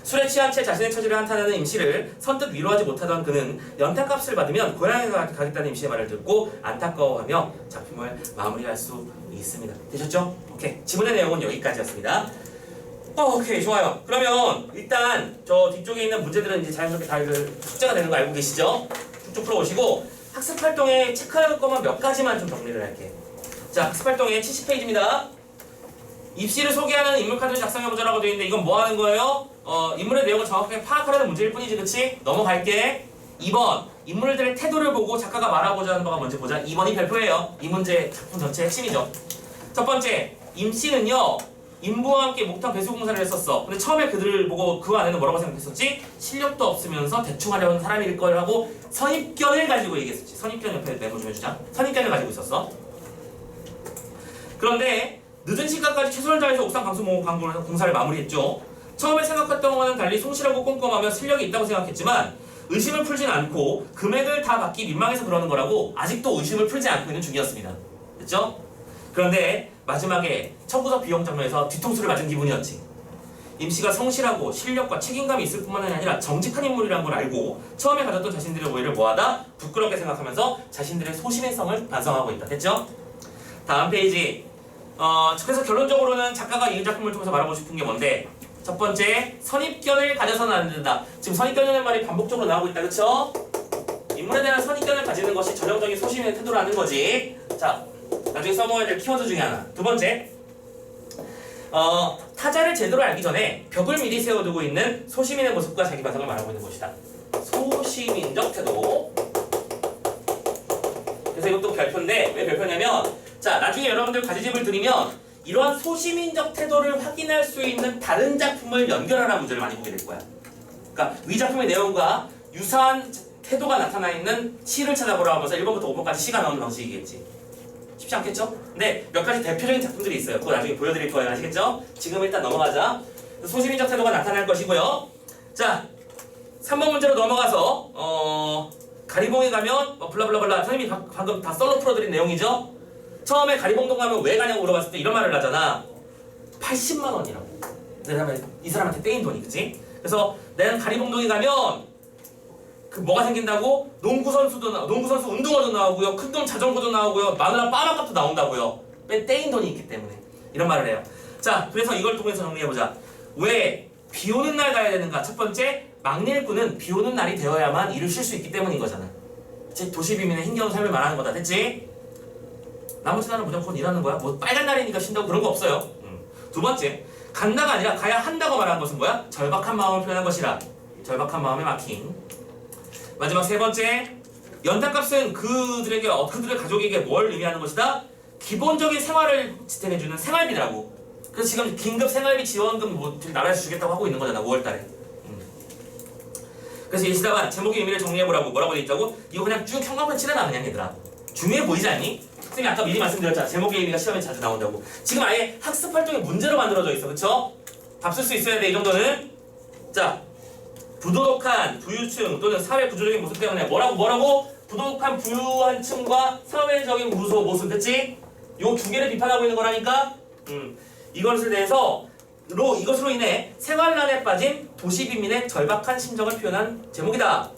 술에 취한 채 자신의 처지를 한탄하는 임씨를 선뜻 위로하지 못하던 그는 연탄값을 받으면 고향에 가겠다는 임씨의 말을 듣고 안타까워하며 작품을 마무리할 수 있습니다. 되셨죠? 오케이. 지문의 내용은 여기까지였습니다. 오케이, 좋아요. 그러면 일단 저 뒤쪽에 있는 문제들은 이제 자연스럽게 다 숙제가 되는 거 알고 계시죠? 쭉쭉 풀어오시고 학습활동에 체크할 것만 몇 가지만 좀 정리를 할게. 자, 학습활동에 70페이지입니다. 입시를 소개하는 인물카드를 작성해보자라고 되어 있는데 이건 뭐 하는 거예요? 인물의 내용을 정확하게 파악하려는 문제일 뿐이지, 그치? 넘어갈게. 2번, 인물들의 태도를 보고 작가가 말하고자 하는 바가 뭔지 보자. 2번이 별표예요. 이 문제 작품 전체의 핵심이죠. 첫 번째, 임씨는요 인부와 함께 목탕 배수공사를 했었어. 근데 처음에 그들을 보고 그 안에는 뭐라고 생각했었지? 실력도 없으면서 대충 하려는 사람일 걸 하고 선입견을 가지고 얘기했었지. 선입견 옆에 메모 좀 해주자. 선입견을 가지고 있었어. 그런데 늦은 시간까지 최선을 다해서 옥상 방수 공사를 마무리했죠. 처음에 생각했던 것과는 달리 성실하고 꼼꼼하며 실력이 있다고 생각했지만 의심을 풀진 않고 금액을 다 받기 민망해서 그러는 거라고 아직도 의심을 풀지 않고 있는 중이었습니다. 됐죠? 그런데 마지막에 청구서 비용 장면에서 뒤통수를 맞은 기분이었지. 임씨가 성실하고 실력과 책임감이 있을 뿐만 아니라 정직한 인물이라는 걸 알고 처음에 가졌던 자신들의 오해를 모아다 부끄럽게 생각하면서 자신들의 소심성을 반성하고 있다. 됐죠? 다음 페이지. 그래서 결론적으로는 작가가 이 작품을 통해서 말하고 싶은 게 뭔데? 첫 번째, 선입견을 가져서는 안 된다. 지금 선입견이라는 말이 반복적으로 나오고 있다. 그쵸? 인물에 대한 선입견을 가지는 것이 전형적인 소심의 태도라는 거지. 자, 나중에 써먹어야 될 키워드 중에 하나. 두 번째, 타자를 제대로 알기 전에 벽을 미리 세워두고 있는 소시민의 모습과 자기 반성을 말하고 있는 것이다. 소시민적 태도. 그래서 이것도 별표인데 왜 별표냐면 자, 나중에 여러분들 가지집을 드리면 이러한 소시민적 태도를 확인할 수 있는 다른 작품을 연결하라는 문제를 많이 보게 될 거야. 그러니까 위 작품의 내용과 유사한 태도가 나타나 있는 시를 찾아보라 하면서 1번부터 5번까지 시가 나오는 방식이겠지. 쉽지 않겠죠? 근데 몇 가지 대표적인 작품들이 있어요. 그거 나중에 보여드릴 거예요. 아시겠죠? 지금 일단 넘어가자. 소시민적 태도가 나타날 것이고요. 자, 3번 문제로 넘어가서 가리봉에 가면 블라블라블라 선생님이 방금 다 썰로 풀어드린 내용이죠? 처음에 가리봉동 가면 왜 가냐고 물어봤을 때 이런 말을 하잖아. 80만 원이라고. 이 사람한테 떼인 돈이, 그치? 그래서 내가 가리봉동에 가면 그 뭐가 생긴다고? 농구 선수 운동화도 나오고요. 큰돈 자전거도 나오고요. 마누라 빠마값도 나온다고요. 떼인 돈이 있기 때문에 이런 말을 해요. 자, 그래서 이걸 통해서 정리해보자. 왜 비 오는 날 가야 되는가? 첫 번째, 막일꾼은 비 오는 날이 되어야만 일을 쉴 수 있기 때문인 거잖아. 즉 도시 비민의 힘겨운 삶을 말하는 거다. 됐지? 나머지 날은 무조건 일하는 거야. 뭐 빨간 날이니까 쉰다고 그런 거 없어요. 두 번째, 간다가 아니라 가야 한다고 말하는 것은 뭐야? 절박한 마음을 표현한 것이라. 절박한 마음의 마킹. 마지막 세 번째, 연탄값은 그들의 가족에게 뭘 의미하는 것이다? 기본적인 생활을 지탱해주는 생활비라고. 그래서 지금 긴급 생활비 지원금 뭐 나라에서 주겠다고 하고 있는 거잖아. 5월달에. 그래서 예시다만 제목의 의미를 정리해보라고. 뭐라고 돼 있다고? 이거 그냥 쭉 형광펜 칠해놔 그냥 얘들아. 중요해 보이지 않니? 선생님이 아까 미리 말씀드렸잖아. 제목의 의미가 시험에 자주 나온다고. 지금 아예 학습 활동의 문제로 만들어져 있어. 그쵸? 답 쓸 수 있어야 돼. 이 정도는. 자, 부도덕한 부유층 또는 사회 구조적인 모습 때문에 뭐라고? 부도덕한 부유한 층과 사회적인 모습. 됐지? 요 두 개를 비판하고 있는 거라니까? 이것으로 인해 생활난에 빠진 도시빈민의 절박한 심정을 표현한 제목이다.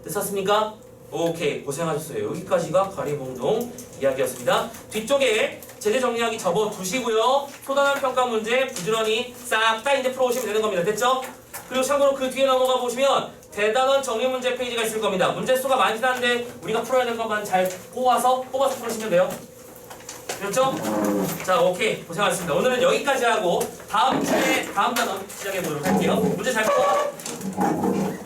됐었습니까? 오케이, 고생하셨어요. 여기까지가 가리몽동 이야기였습니다. 뒤쪽에 제재 정리하기 접어두시고요. 소단한 평가 문제 부지런히 싹 다 이제 풀어오시면 되는 겁니다. 됐죠? 그리고 참고로 그 뒤에 넘어가 보시면 대단원 정리 문제 페이지가 있을 겁니다. 문제 수가 많긴 한데 우리가 풀어야 될 것만 잘 뽑아서 풀으시면 돼요. 됐죠? 자, 오케이. 고생하셨습니다. 오늘은 여기까지 하고 다음 주에 다음 단원 시작해 보도록 할게요. 문제 잘 풀어.